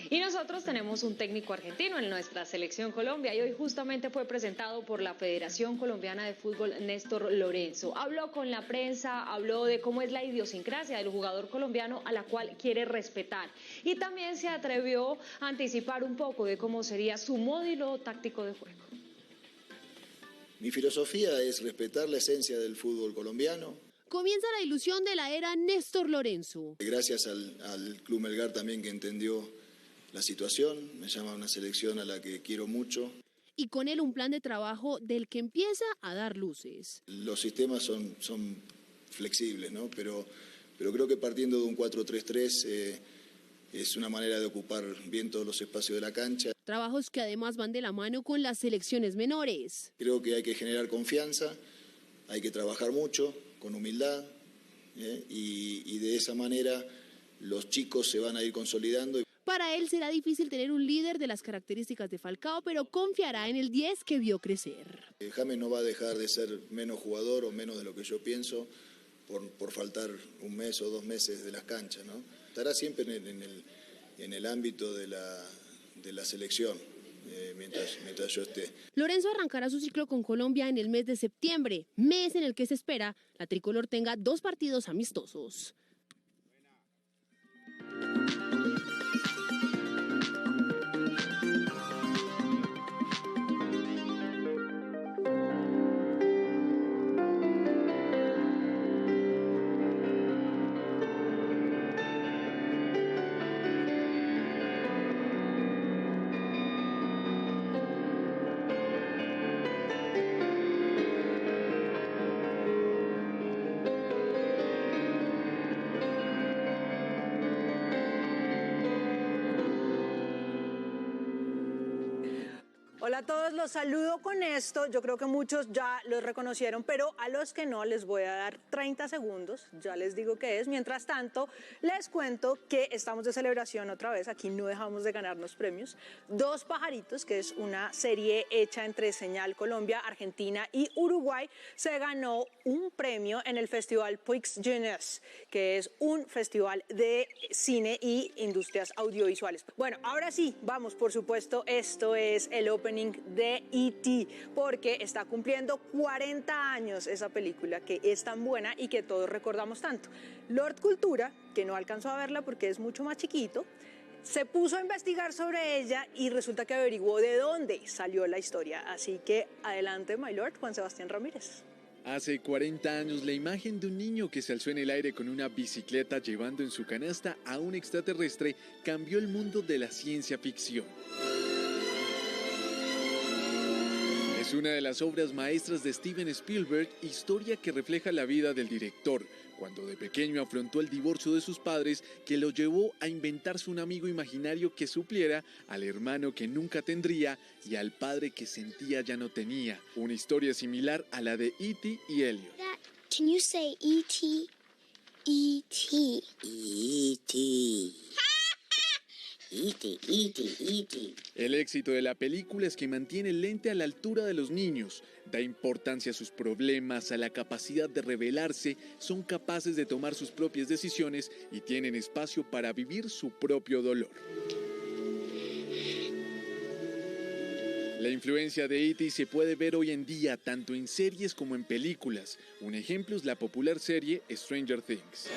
Y nosotros tenemos un técnico argentino en nuestra selección Colombia y hoy justamente fue presentado por la Federación Colombiana de Fútbol, Néstor Lorenzo. Habló con la prensa, habló de cómo es la idiosincrasia del jugador colombiano a la cual quiere respetar. Y también se atrevió a anticipar un poco de cómo sería su módulo táctico de juego. Mi filosofía es respetar la esencia del fútbol colombiano. Comienza la ilusión de la era Néstor Lorenzo. Gracias al Club Melgar también que entendió la situación, me llama a una selección a la que quiero mucho. Y con él un plan de trabajo del que empieza a dar luces. Los sistemas son flexibles, ¿no? Pero creo que partiendo de un 4-3-3 es una manera de ocupar bien todos los espacios de la cancha. Trabajos que además van de la mano con las selecciones menores. Creo que hay que generar confianza, hay que trabajar mucho, con humildad, y de esa manera los chicos se van a ir consolidando. Para él será difícil tener un líder de las características de Falcao, pero confiará en el 10 que vio crecer. James no va a dejar de ser menos jugador o menos de lo que yo pienso por faltar un mes o 2 meses de las canchas, ¿no? Estará siempre en el ámbito de la selección. Mientras yo esté. Lorenzo arrancará su ciclo con Colombia en el mes de septiembre, mes en el que se espera la tricolor tenga 2 partidos amistosos. Hola a todos, los saludo con esto. Yo creo que muchos ya los reconocieron, pero a los que no les voy a dar 30 segundos, ya les digo qué es. Mientras tanto, les cuento que estamos de celebración otra vez, aquí no dejamos de ganarnos premios. 2 pajaritos, que es una serie hecha entre Señal Colombia, Argentina y Uruguay, se ganó un premio en el Festival Puig Jeunesse, que es un festival de cine y industrias audiovisuales. Bueno, ahora sí, vamos, por supuesto, esto es el opening de E.T., porque está cumpliendo 40 años esa película que es tan buena y que todos recordamos tanto. Lord Cultura, que no alcanzó a verla porque es mucho más chiquito, se puso a investigar sobre ella y resulta que averiguó de dónde salió la historia. Así que adelante, my lord, Juan Sebastián Ramírez. Hace 40 años, la imagen de un niño que se alzó en el aire con una bicicleta llevando en su canasta a un extraterrestre cambió el mundo de la ciencia ficción. Es una de las obras maestras de Steven Spielberg, historia que refleja la vida del director, cuando de pequeño afrontó el divorcio de sus padres, que lo llevó a inventarse un amigo imaginario que supliera al hermano que nunca tendría y al padre que sentía ya no tenía. Una historia similar a la de E.T. y Elliot. Can you say E.T.? E.T. E.T. E.T., E.T., E.T. El éxito de la película es que mantiene el lente a la altura de los niños, da importancia a sus problemas, a la capacidad de rebelarse, son capaces de tomar sus propias decisiones y tienen espacio para vivir su propio dolor. La influencia de E.T. se puede ver hoy en día tanto en series como en películas. Un ejemplo es la popular serie Stranger Things.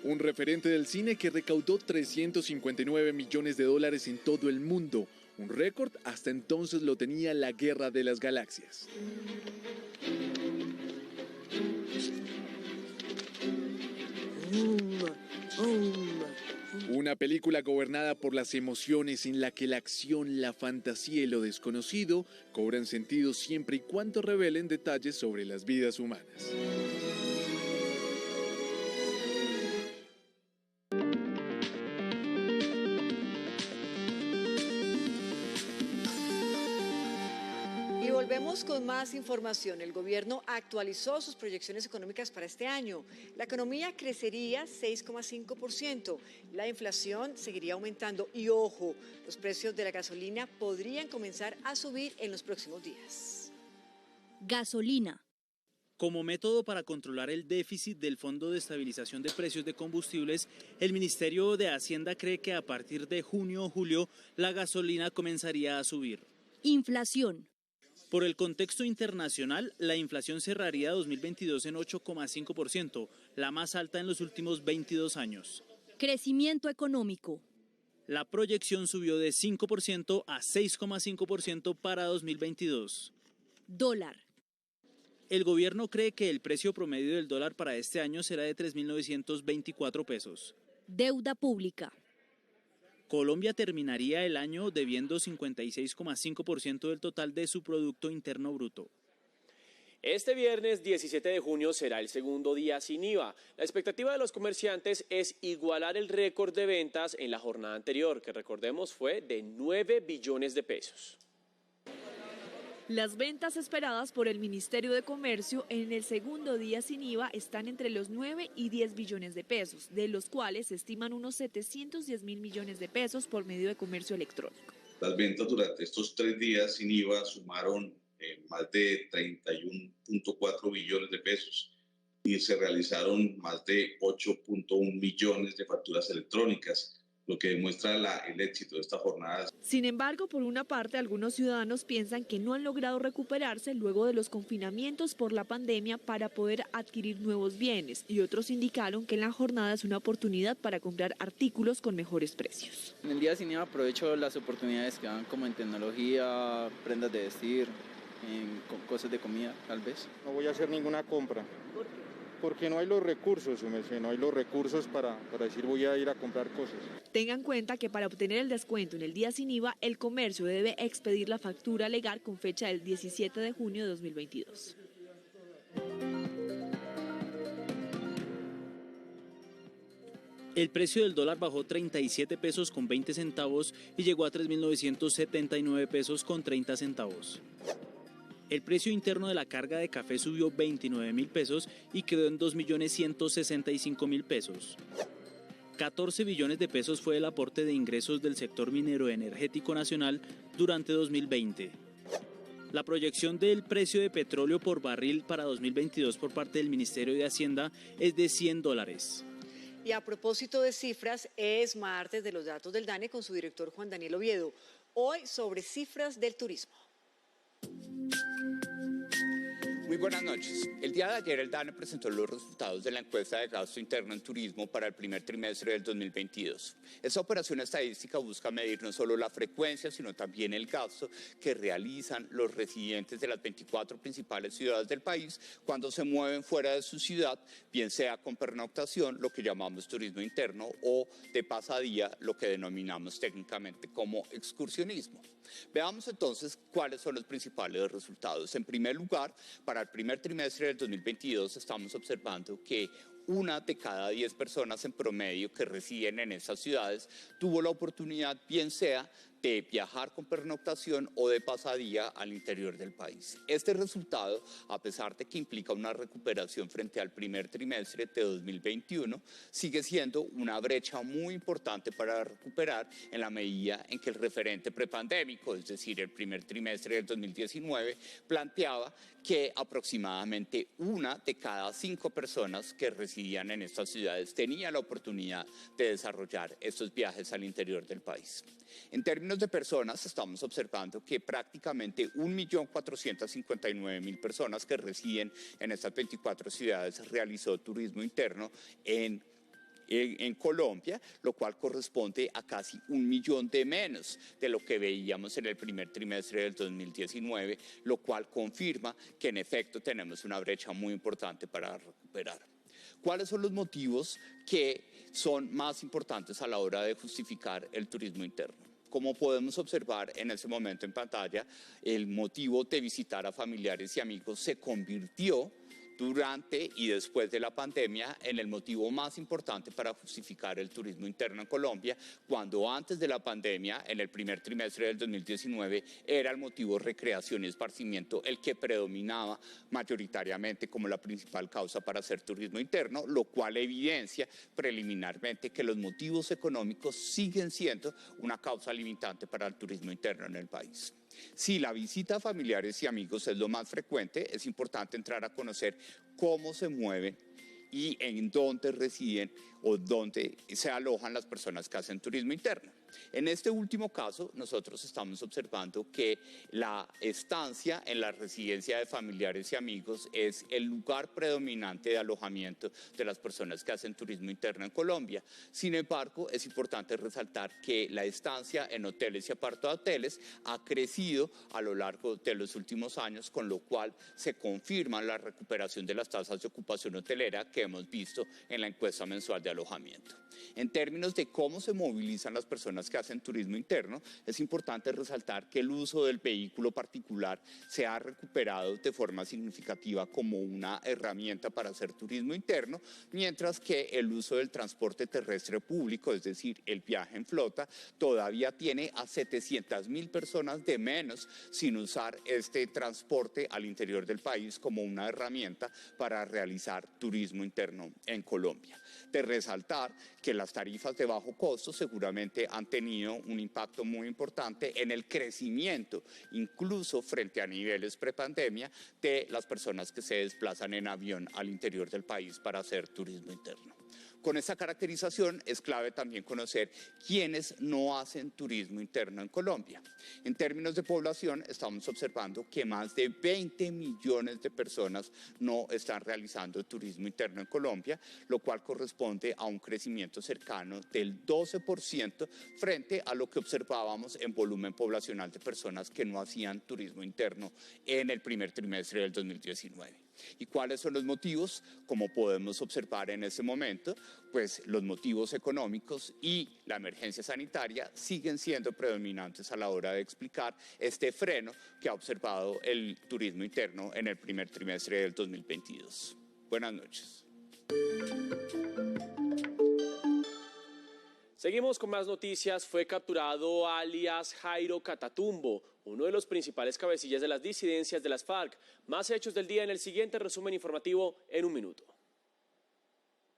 Un referente del cine que recaudó $359 millones en todo el mundo. Un récord hasta entonces lo tenía La Guerra de las Galaxias. Una película gobernada por las emociones en la que la acción, la fantasía y lo desconocido cobran sentido siempre y cuando revelen detalles sobre las vidas humanas. Volvemos con más información. El gobierno actualizó sus proyecciones económicas para este año. La economía crecería 6,5%. La inflación seguiría aumentando y, ojo, los precios de la gasolina podrían comenzar a subir en los próximos días. Gasolina. Como método para controlar el déficit del Fondo de Estabilización de Precios de Combustibles, el Ministerio de Hacienda cree que a partir de junio o julio la gasolina comenzaría a subir. Inflación. Por el contexto internacional, la inflación cerraría 2022 en 8,5%, la más alta en los últimos 22 años. Crecimiento económico. La proyección subió de 5% a 6,5% para 2022. Dólar. El gobierno cree que el precio promedio del dólar para este año será de 3.924 pesos. Deuda pública. Colombia terminaría el año debiendo 56,5% del total de su Producto Interno Bruto. Este viernes 17 de junio será el segundo día sin IVA. La expectativa de los comerciantes es igualar el récord de ventas en la jornada anterior, que recordemos fue de 9 billones de pesos. Las ventas esperadas por el Ministerio de Comercio en el segundo día sin IVA están entre los 9 y 10 billones de pesos, de los cuales se estiman unos 710 mil millones de pesos por medio de comercio electrónico. Las ventas durante estos 3 días sin IVA sumaron más de 31.4 billones de pesos y se realizaron más de 8.1 millones de facturas electrónicas, lo que demuestra el éxito de esta jornada. Sin embargo, por una parte, algunos ciudadanos piensan que no han logrado recuperarse luego de los confinamientos por la pandemia para poder adquirir nuevos bienes, y otros indicaron que la jornada es una oportunidad para comprar artículos con mejores precios. En el día sin IVA aprovecho las oportunidades que dan como en tecnología, prendas de vestir, en cosas de comida, tal vez. No voy a hacer ninguna compra. ¿Por qué? Porque no hay los recursos, no hay los recursos para decir voy a ir a comprar cosas. Tengan en cuenta que para obtener el descuento en el día sin IVA, el comercio debe expedir la factura legal con fecha del 17 de junio de 2022. El precio del dólar bajó 37 pesos con 20 centavos y llegó a 3.979 pesos con 30 centavos. El precio interno de la carga de café subió 29.000 pesos y quedó en 2.165.000 pesos. 14 billones de pesos fue el aporte de ingresos del sector minero energético nacional durante 2020. La proyección del precio de petróleo por barril para 2022 por parte del Ministerio de Hacienda es de $100. Y a propósito de cifras, es martes de los datos del DANE con su director Juan Daniel Oviedo. Hoy sobre cifras del turismo. Muy buenas noches. El día de ayer el DANE presentó los resultados de la encuesta de gasto interno en turismo para el primer trimestre del 2022. Esta operación estadística busca medir no solo la frecuencia, sino también el gasto que realizan los residentes de las 24 principales ciudades del país cuando se mueven fuera de su ciudad, bien sea con pernoctación, lo que llamamos turismo interno, o de pasadía, lo que denominamos técnicamente como excursionismo. Veamos entonces cuáles son los principales resultados. En primer lugar, para el primer trimestre del 2022 estamos observando que 1 de cada 10 personas en promedio que residen en esas ciudades tuvo la oportunidad, bien sea de viajar con pernoctación o de pasadía al interior del país. Este resultado, a pesar de que implica una recuperación frente al primer trimestre de 2021, sigue siendo una brecha muy importante para recuperar en la medida en que el referente prepandémico, es decir, el primer trimestre del 2019, planteaba que aproximadamente 1 de cada 5 personas que residían en estas ciudades tenía la oportunidad de desarrollar estos viajes al interior del país. En términos de personas, estamos observando que prácticamente 1.459.000 personas que residen en estas 24 ciudades realizó turismo interno en Colombia, lo cual corresponde a casi 1 millón de menos de lo que veíamos en el primer trimestre del 2019, lo cual confirma que en efecto tenemos una brecha muy importante para recuperar. ¿Cuáles son los motivos que son más importantes a la hora de justificar el turismo interno? Como podemos observar en este momento en pantalla, el motivo de visitar a familiares y amigos se convirtió durante y después de la pandemia en el motivo más importante para justificar el turismo interno en Colombia, cuando antes de la pandemia, en el primer trimestre del 2019, era el motivo recreación y esparcimiento el que predominaba mayoritariamente como la principal causa para hacer turismo interno, lo cual evidencia preliminarmente que los motivos económicos siguen siendo una causa limitante para el turismo interno en el país. Si la visita a familiares y amigos es lo más frecuente, es importante entrar a conocer cómo se mueven y en dónde residen o dónde se alojan las personas que hacen turismo interno. En este último caso, nosotros estamos observando que la estancia en la residencia de familiares y amigos es el lugar predominante de alojamiento de las personas que hacen turismo interno en Colombia. Sin embargo, es importante resaltar que la estancia en hoteles y apartahoteles ha crecido a lo largo de los últimos años, con lo cual se confirma la recuperación de las tasas de ocupación hotelera que hemos visto en la encuesta mensual de alojamiento. En términos de cómo se movilizan las personas personas que hacen turismo interno, es importante resaltar que el uso del vehículo particular se ha recuperado de forma significativa como una herramienta para hacer turismo interno, mientras que el uso del transporte terrestre público, es decir, el viaje en flota, todavía tiene a 700.000 personas de menos sin usar este transporte al interior del país como una herramienta para realizar turismo interno en Colombia. De resaltar que las tarifas de bajo costo seguramente han tenido un impacto muy importante en el crecimiento, incluso frente a niveles prepandemia, de las personas que se desplazan en avión al interior del país para hacer turismo interno. Con esta caracterización es clave también conocer quiénes no hacen turismo interno en Colombia. En términos de población, estamos observando que más de 20 millones de personas no están realizando turismo interno en Colombia, lo cual corresponde a un crecimiento cercano del 12% frente a lo que observábamos en volumen poblacional de personas que no hacían turismo interno en el primer trimestre del 2019. ¿Y cuáles son los motivos? Como podemos observar en este momento, pues los motivos económicos y la emergencia sanitaria siguen siendo predominantes a la hora de explicar este freno que ha observado el turismo interno en el primer trimestre del 2022. Buenas noches. Seguimos con más noticias. Fue capturado alias Jairo Catatumbo, uno de los principales cabecillas de las disidencias de las FARC. Más hechos del día en el siguiente resumen informativo en un minuto.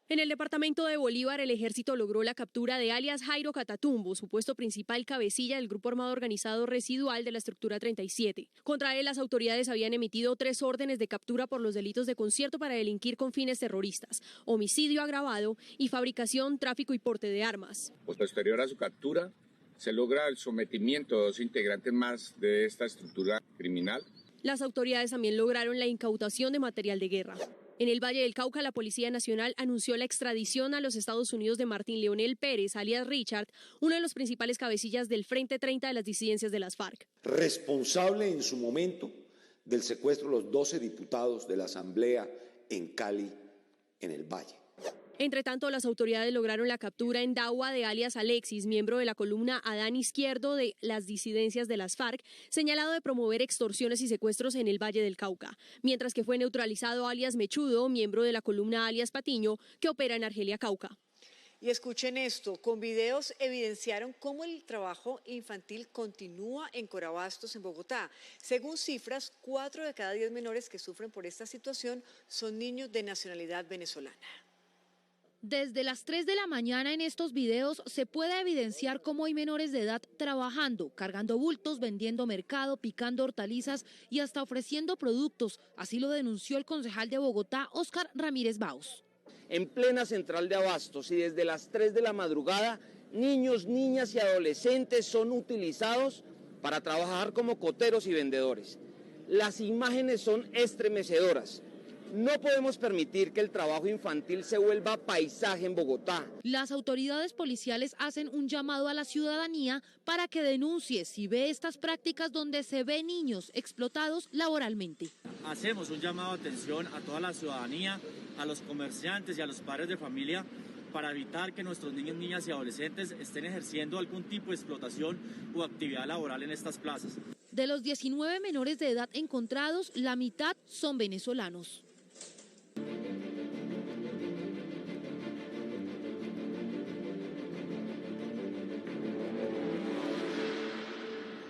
En el departamento de Bolívar, el ejército logró la captura de alias Jairo Catatumbo, supuesto principal cabecilla del grupo armado organizado residual de la estructura 37. Contra él, las autoridades habían emitido 3 órdenes de captura por los delitos de concierto para delinquir con fines terroristas, homicidio agravado y fabricación, tráfico y porte de armas. Posterior a su captura, se logra el sometimiento de 2 integrantes más de esta estructura criminal. Las autoridades también lograron la incautación de material de guerra. En el Valle del Cauca, la Policía Nacional anunció la extradición a los Estados Unidos de Martín Leonel Pérez, alias Richard, uno de los principales cabecillas del Frente 30 de las disidencias de las FARC. Responsable en su momento del secuestro de los 12 diputados de la Asamblea en Cali, en el Valle. Entre tanto, las autoridades lograron la captura en Dagua de alias Alexis, miembro de la columna Adán Izquierdo de las disidencias de las FARC, señalado de promover extorsiones y secuestros en el Valle del Cauca, mientras que fue neutralizado alias Mechudo, miembro de la columna alias Patiño, que opera en Argelia, Cauca. Y escuchen esto, con videos evidenciaron cómo el trabajo infantil continúa en Corabastos, en Bogotá. Según cifras, 4 de cada 10 menores que sufren por esta situación son niños de nacionalidad venezolana. Desde las 3 de la mañana en estos videos se puede evidenciar cómo hay menores de edad trabajando, cargando bultos, vendiendo mercado, picando hortalizas y hasta ofreciendo productos. Así lo denunció el concejal de Bogotá, Óscar Ramírez Baus. En plena central de abastos y desde las 3 de la madrugada, niños, niñas y adolescentes son utilizados para trabajar como coteros y vendedores. Las imágenes son estremecedoras. No podemos permitir que el trabajo infantil se vuelva paisaje en Bogotá. Las autoridades policiales hacen un llamado a la ciudadanía para que denuncie si ve estas prácticas donde se ve niños explotados laboralmente. Hacemos un llamado de atención a toda la ciudadanía, a los comerciantes y a los padres de familia para evitar que nuestros niños, niñas y adolescentes estén ejerciendo algún tipo de explotación o actividad laboral en estas plazas. De los 19 menores de edad encontrados, la mitad son venezolanos.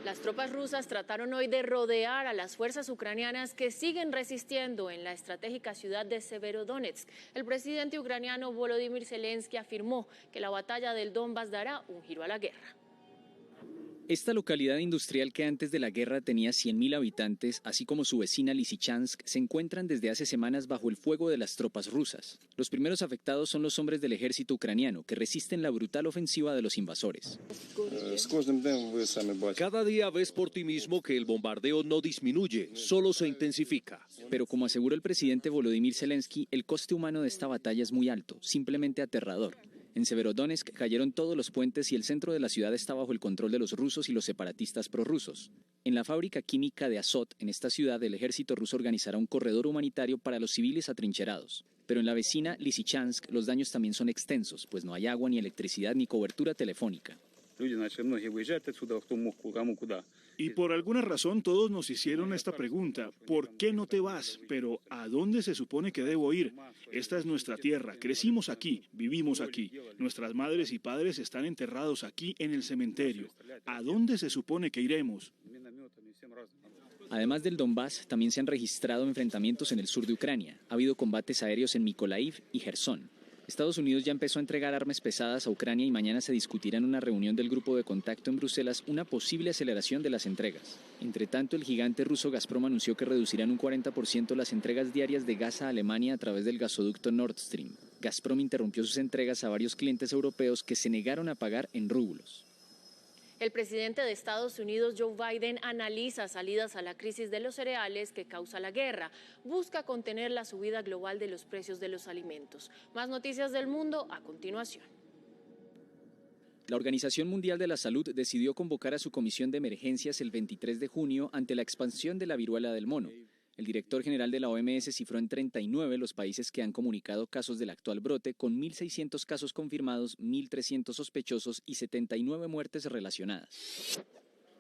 Las tropas rusas trataron hoy de rodear a las fuerzas ucranianas que siguen resistiendo en la estratégica ciudad de Severodonetsk. El presidente ucraniano Volodymyr Zelensky afirmó que la batalla del Donbass dará un giro a la guerra. Esta localidad industrial que antes de la guerra tenía 100.000 habitantes, así como su vecina Lysychansk, se encuentran desde hace semanas bajo el fuego de las tropas rusas. Los primeros afectados son los hombres del ejército ucraniano, que resisten la brutal ofensiva de los invasores. Cada día ves por ti mismo que el bombardeo no disminuye, solo se intensifica. Pero como aseguró el presidente Volodymyr Zelensky, el coste humano de esta batalla es muy alto, simplemente aterrador. En Severodonetsk cayeron todos los puentes y el centro de la ciudad está bajo el control de los rusos y los separatistas prorrusos. En la fábrica química de Azot, en esta ciudad, el ejército ruso organizará un corredor humanitario para los civiles atrincherados. Pero en la vecina Lysychansk los daños también son extensos, pues no hay agua, ni electricidad, ni cobertura telefónica. Y por alguna razón todos nos hicieron esta pregunta: ¿por qué no te vas? Pero ¿a dónde se supone que debo ir? Esta es nuestra tierra, crecimos aquí, vivimos aquí. Nuestras madres y padres están enterrados aquí en el cementerio. ¿A dónde se supone que iremos? Además del Donbass, también se han registrado enfrentamientos en el sur de Ucrania. Ha habido combates aéreos en Mykolaiv y Jersón. Estados Unidos ya empezó a entregar armas pesadas a Ucrania y mañana se discutirá en una reunión del grupo de contacto en Bruselas una posible aceleración de las entregas. Entre tanto, el gigante ruso Gazprom anunció que reducirán un 40% las entregas diarias de gas a Alemania a través del gasoducto Nord Stream. Gazprom interrumpió sus entregas a varios clientes europeos que se negaron a pagar en rublos. El presidente de Estados Unidos, Joe Biden, analiza salidas a la crisis de los cereales que causa la guerra. Busca contener la subida global de los precios de los alimentos. Más noticias del mundo a continuación. La Organización Mundial de la Salud decidió convocar a su comisión de emergencias el 23 de junio ante la expansión de la viruela del mono. El director general de la OMS cifró en 39 los países que han comunicado casos del actual brote, con 1.600 casos confirmados, 1.300 sospechosos y 79 muertes relacionadas.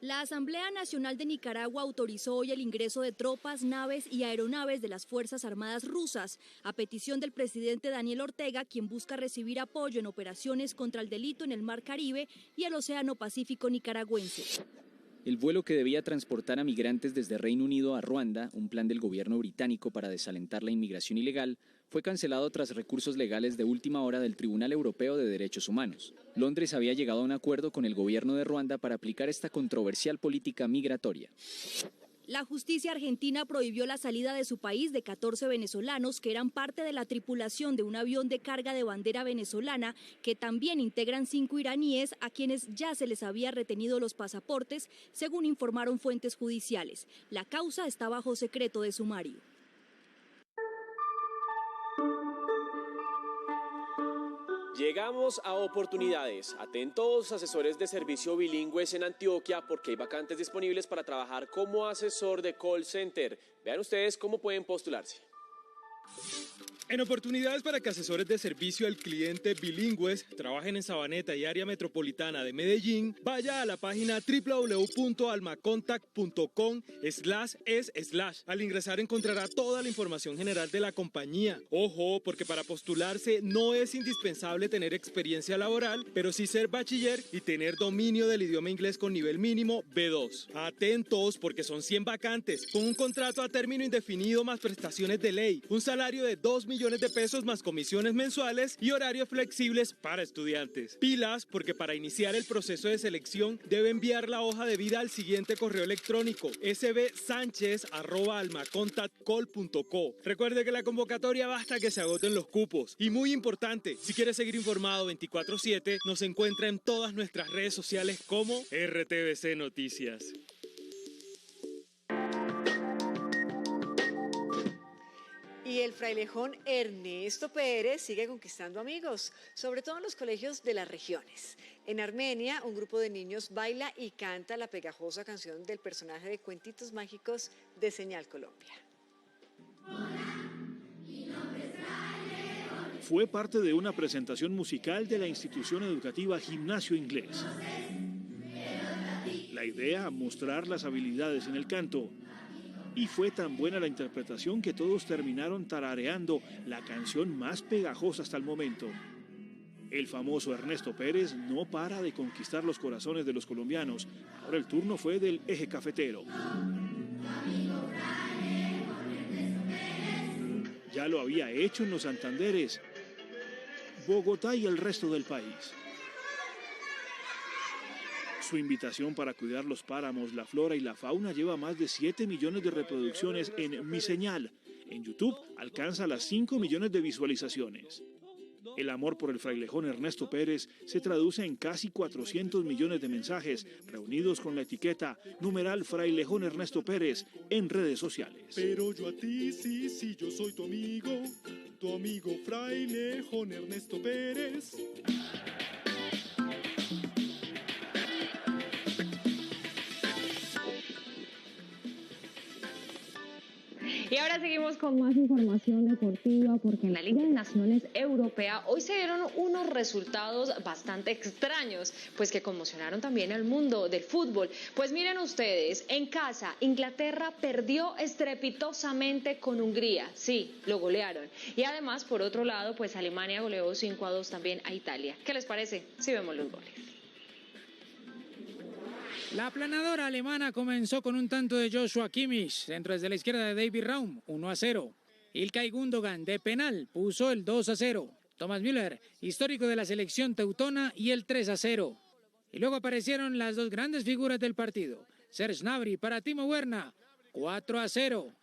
La Asamblea Nacional de Nicaragua autorizó hoy el ingreso de tropas, naves y aeronaves de las Fuerzas Armadas rusas, a petición del presidente Daniel Ortega, quien busca recibir apoyo en operaciones contra el delito en el Mar Caribe y el Océano Pacífico nicaragüense. El vuelo que debía transportar a migrantes desde Reino Unido a Ruanda, un plan del gobierno británico para desalentar la inmigración ilegal, fue cancelado tras recursos legales de última hora del Tribunal Europeo de Derechos Humanos. Londres había llegado a un acuerdo con el gobierno de Ruanda para aplicar esta controversial política migratoria. La justicia argentina prohibió la salida de su país de 14 venezolanos que eran parte de la tripulación de un avión de carga de bandera venezolana, que también integran 5 iraníes a quienes ya se les había retenido los pasaportes, según informaron fuentes judiciales. La causa está bajo secreto de sumario. Llegamos a oportunidades. Atentos, asesores de servicio bilingües en Antioquia, porque hay vacantes disponibles para trabajar como asesor de call center. Vean ustedes cómo pueden postularse. En oportunidades para que asesores de servicio al cliente bilingües trabajen en Sabaneta y área metropolitana de Medellín, vaya a la página www.almacontact.com/es/. Al ingresar encontrará toda la información general de la compañía. Ojo, porque para postularse no es indispensable tener experiencia laboral, pero sí ser bachiller y tener dominio del idioma inglés con nivel mínimo B2. Atentos, porque son 100 vacantes, con un contrato a término indefinido más prestaciones de ley, un salario de 2 millones de pesos más comisiones mensuales y horarios flexibles para estudiantes. Pilas, porque para iniciar el proceso de selección debe enviar la hoja de vida al siguiente correo electrónico: sbsanchez@almacontactcall.co. Recuerde que la convocatoria basta que se agoten los cupos. Y muy importante, si quiere seguir informado 24/7, nos encuentra en todas nuestras redes sociales como RTVC Noticias. Y el frailejón Ernesto Pérez sigue conquistando amigos, sobre todo en los colegios de las regiones. En Armenia, un grupo de niños baila y canta la pegajosa canción del personaje de Cuentitos Mágicos de Señal Colombia. Fue parte de una presentación musical de la institución educativa Gimnasio Inglés. La idea, mostrar las habilidades en el canto. Y fue tan buena la interpretación que todos terminaron tarareando la canción más pegajosa hasta el momento. El famoso Ernesto Pérez no para de conquistar los corazones de los colombianos. Ahora el turno fue del eje cafetero. Ya lo había hecho en los Santanderes, Bogotá y el resto del país. Su invitación para cuidar los páramos, la flora y la fauna lleva más de 7 millones de reproducciones en Mi Señal. En YouTube alcanza las 5 millones de visualizaciones. El amor por el frailejón Ernesto Pérez se traduce en casi 400 millones de mensajes reunidos con la etiqueta #frailejón Ernesto Pérez en redes sociales. Pero yo a ti sí, yo soy tu amigo frailejón Ernesto Pérez. Y ahora seguimos con más información deportiva porque en la Liga de Naciones Europea hoy se dieron unos resultados bastante extraños, pues que conmocionaron también al mundo del fútbol. Pues miren ustedes, en casa Inglaterra perdió estrepitosamente con Hungría, sí, lo golearon. Y además, por otro lado, pues Alemania goleó 5-2 también a Italia. ¿Qué les parece? Si vemos los goles. La aplanadora alemana comenzó con un tanto de Joshua Kimmich, centro desde la izquierda de David Raum, 1-0. Ilkay Gundogan de penal puso el 2-0. Thomas Müller, histórico de la selección teutona, y el 3-0. Y luego aparecieron las dos grandes figuras del partido. Serge Gnabry para Timo Werner, 4-0.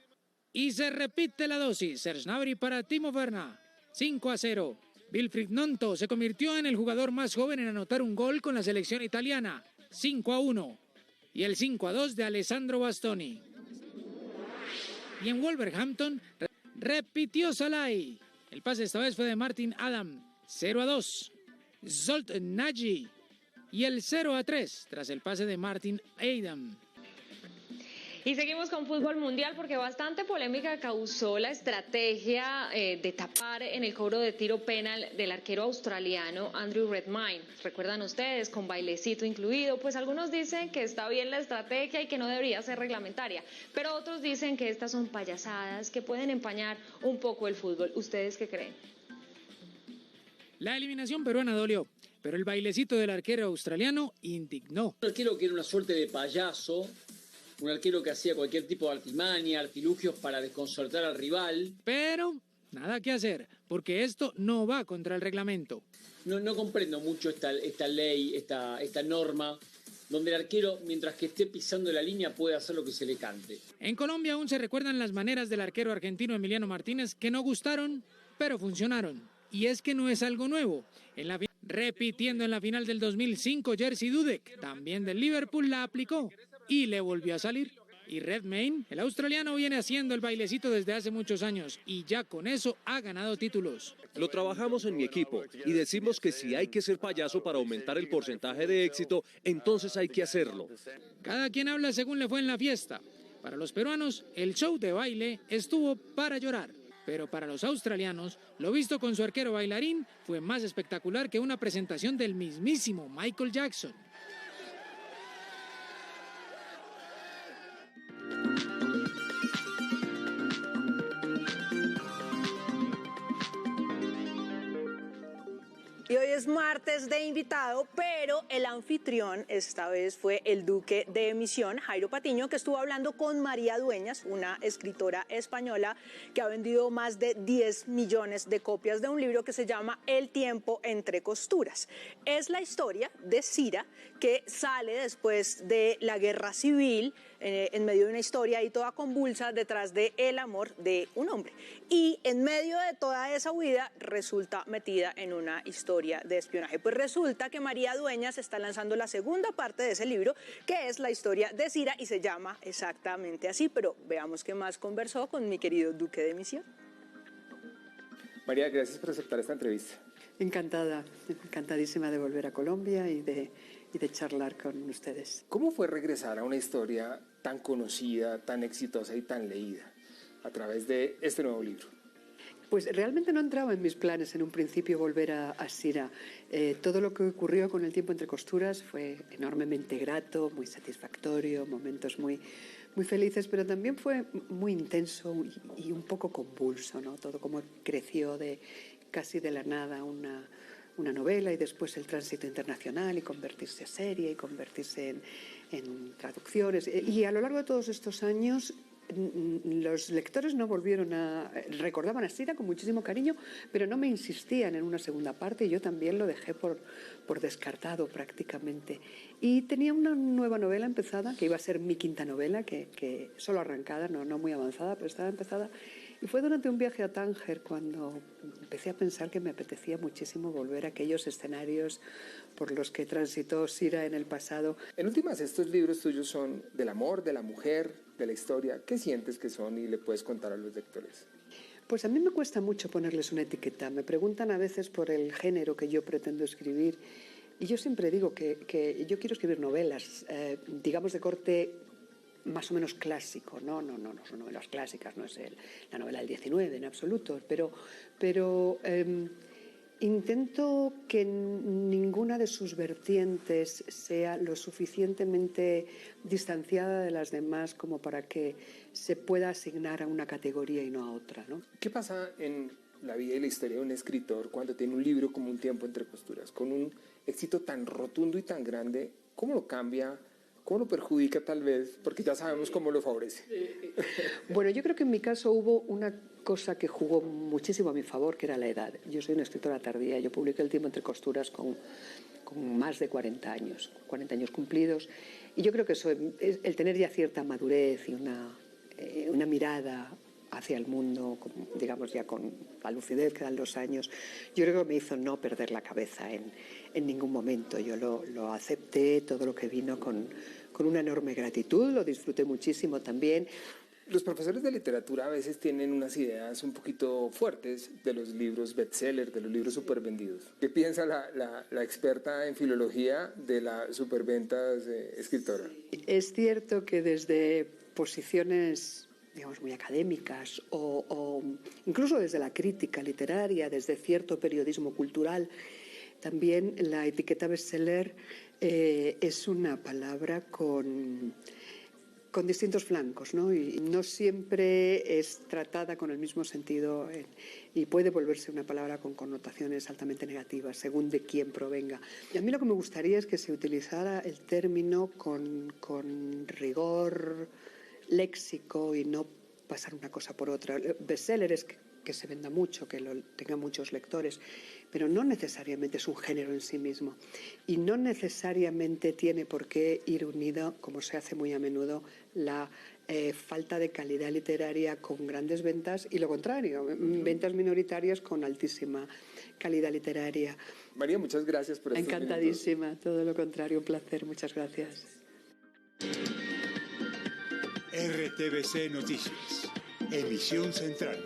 Y se repite la dosis. Serge Gnabry para Timo Werner, 5-0. Wilfried Gnonto se convirtió en el jugador más joven en anotar un gol con la selección italiana, 5-1, y el 5-2 de Alessandro Bastoni. Y en Wolverhampton repitió Salai. El pase esta vez fue de Martin Adam, 0-2. Zolt Nagy y el 0-3 tras el pase de Martin Adam. Y seguimos con fútbol mundial porque bastante polémica causó la estrategia de tapar en el cobro de tiro penal del arquero australiano Andrew Redmayne. ¿Recuerdan ustedes? Con bailecito incluido. Pues algunos dicen que está bien la estrategia y que no debería ser reglamentaria. Pero otros dicen que estas son payasadas que pueden empañar un poco el fútbol. ¿Ustedes qué creen? La eliminación peruana dolió, pero el bailecito del arquero australiano indignó. Un arquero que era una suerte de payaso. Un arquero que hacía cualquier tipo de artimaña, artilugios para desconcertar al rival. Pero nada que hacer, porque esto no va contra el reglamento. No comprendo mucho esta ley, esta norma, donde el arquero, mientras que esté pisando la línea, puede hacer lo que se le cante. En Colombia aún se recuerdan las maneras del arquero argentino Emiliano Martínez que no gustaron, pero funcionaron. Y es que no es algo nuevo. Repitiendo en la final del 2005, Jerzy Dudek, también del Liverpool, la aplicó y le volvió a salir. Y Redmayne, el australiano, viene haciendo el bailecito desde hace muchos años y ya con eso ha ganado títulos. Lo trabajamos en mi equipo y decimos que si hay que ser payaso para aumentar el porcentaje de éxito, entonces hay que hacerlo. Cada quien habla según le fue en la fiesta. Para los peruanos, el show de baile estuvo para llorar. Pero para los australianos, lo visto con su arquero bailarín fue más espectacular que una presentación del mismísimo Michael Jackson. Y hoy es martes de invitado, pero el anfitrión esta vez fue el duque de emisión, Jairo Patiño, que estuvo hablando con María Dueñas, una escritora española que ha vendido más de 10 millones de copias de un libro que se llama El tiempo entre costuras. Es la historia de Cira, que sale después de la guerra civil, en medio de una historia ahí toda convulsa detrás del amor de un hombre. Y en medio de toda esa huida resulta metida en una historia de espionaje. Pues resulta que María Dueñas está lanzando la segunda parte de ese libro, que es la historia de Cira y se llama exactamente así. Pero veamos qué más conversó con mi querido duque de emisión. María, gracias por aceptar esta entrevista. Encantada, encantadísima de volver a Colombia y de charlar con ustedes. ¿Cómo fue regresar a una historia tan conocida, tan exitosa y tan leída a través de este nuevo libro? Pues realmente no entraba en mis planes en un principio volver a Cira. Todo lo que ocurrió con El tiempo entre costuras fue enormemente grato, muy satisfactorio, momentos muy felices, pero también fue muy intenso y un poco convulso, ¿no? Todo como creció casi de la nada una novela y después el tránsito internacional y convertirse a serie y convertirse en traducciones. Y a lo largo de todos estos años los lectores no recordaban a Cira con muchísimo cariño, pero no me insistían en una segunda parte y yo también lo dejé por descartado prácticamente. Y tenía una nueva novela empezada, que iba a ser mi quinta novela, que solo arrancada, no muy avanzada, pero estaba empezada. Y fue durante un viaje a Tánger cuando empecé a pensar que me apetecía muchísimo volver a aquellos escenarios por los que transitó Cira en el pasado. En últimas, estos libros tuyos son del amor, de la mujer, de la historia. ¿Qué sientes que son y le puedes contar a los lectores? Pues a mí me cuesta mucho ponerles una etiqueta. Me preguntan a veces por el género que yo pretendo escribir y yo siempre digo que yo quiero escribir novelas, digamos de corte más o menos clásico, no son novelas clásicas, no es la novela del 19 en absoluto, pero intento que ninguna de sus vertientes sea lo suficientemente distanciada de las demás como para que se pueda asignar a una categoría y no a otra, ¿no? ¿Qué pasa en la vida y la historia de un escritor cuando tiene un libro como Un tiempo entre costuras, con un éxito tan rotundo y tan grande? ¿Cómo lo cambia? ¿Cómo lo perjudica tal vez? Porque ya sabemos cómo lo favorece. Bueno, yo creo que en mi caso hubo una cosa que jugó muchísimo a mi favor, que era la edad. Yo soy una escritora tardía, yo publiqué El tiempo entre costuras con más de 40 años cumplidos, y yo creo que eso, el tener ya cierta madurez y una mirada hacia el mundo, digamos ya con la lucidez que dan los años, yo creo que me hizo no perder la cabeza en ningún momento. Yo lo acepté, todo lo que vino con una enorme gratitud, lo disfruté muchísimo también. Los profesores de literatura a veces tienen unas ideas un poquito fuertes de los libros bestseller, de los libros supervendidos. ¿Qué piensa la experta en filología de las superventas escritora? Es cierto que desde posiciones, digamos, muy académicas o incluso desde la crítica literaria, desde cierto periodismo cultural, también la etiqueta bestseller es una palabra con distintos flancos, ¿no? Y no siempre es tratada con el mismo sentido y puede volverse una palabra con connotaciones altamente negativas según de quién provenga. Y a mí lo que me gustaría es que se utilizara el término con rigor léxico y no pasar una cosa por otra. Bestseller es que se venda mucho, que lo tenga muchos lectores, pero no necesariamente es un género en sí mismo y no necesariamente tiene por qué ir unido, como se hace muy a menudo, la falta de calidad literaria con grandes ventas y lo contrario, ventas minoritarias con altísima calidad literaria. María, muchas gracias por estos Encantadísima, minutos. todo lo contrario, un placer, muchas gracias. RTBC Noticias, emisión central.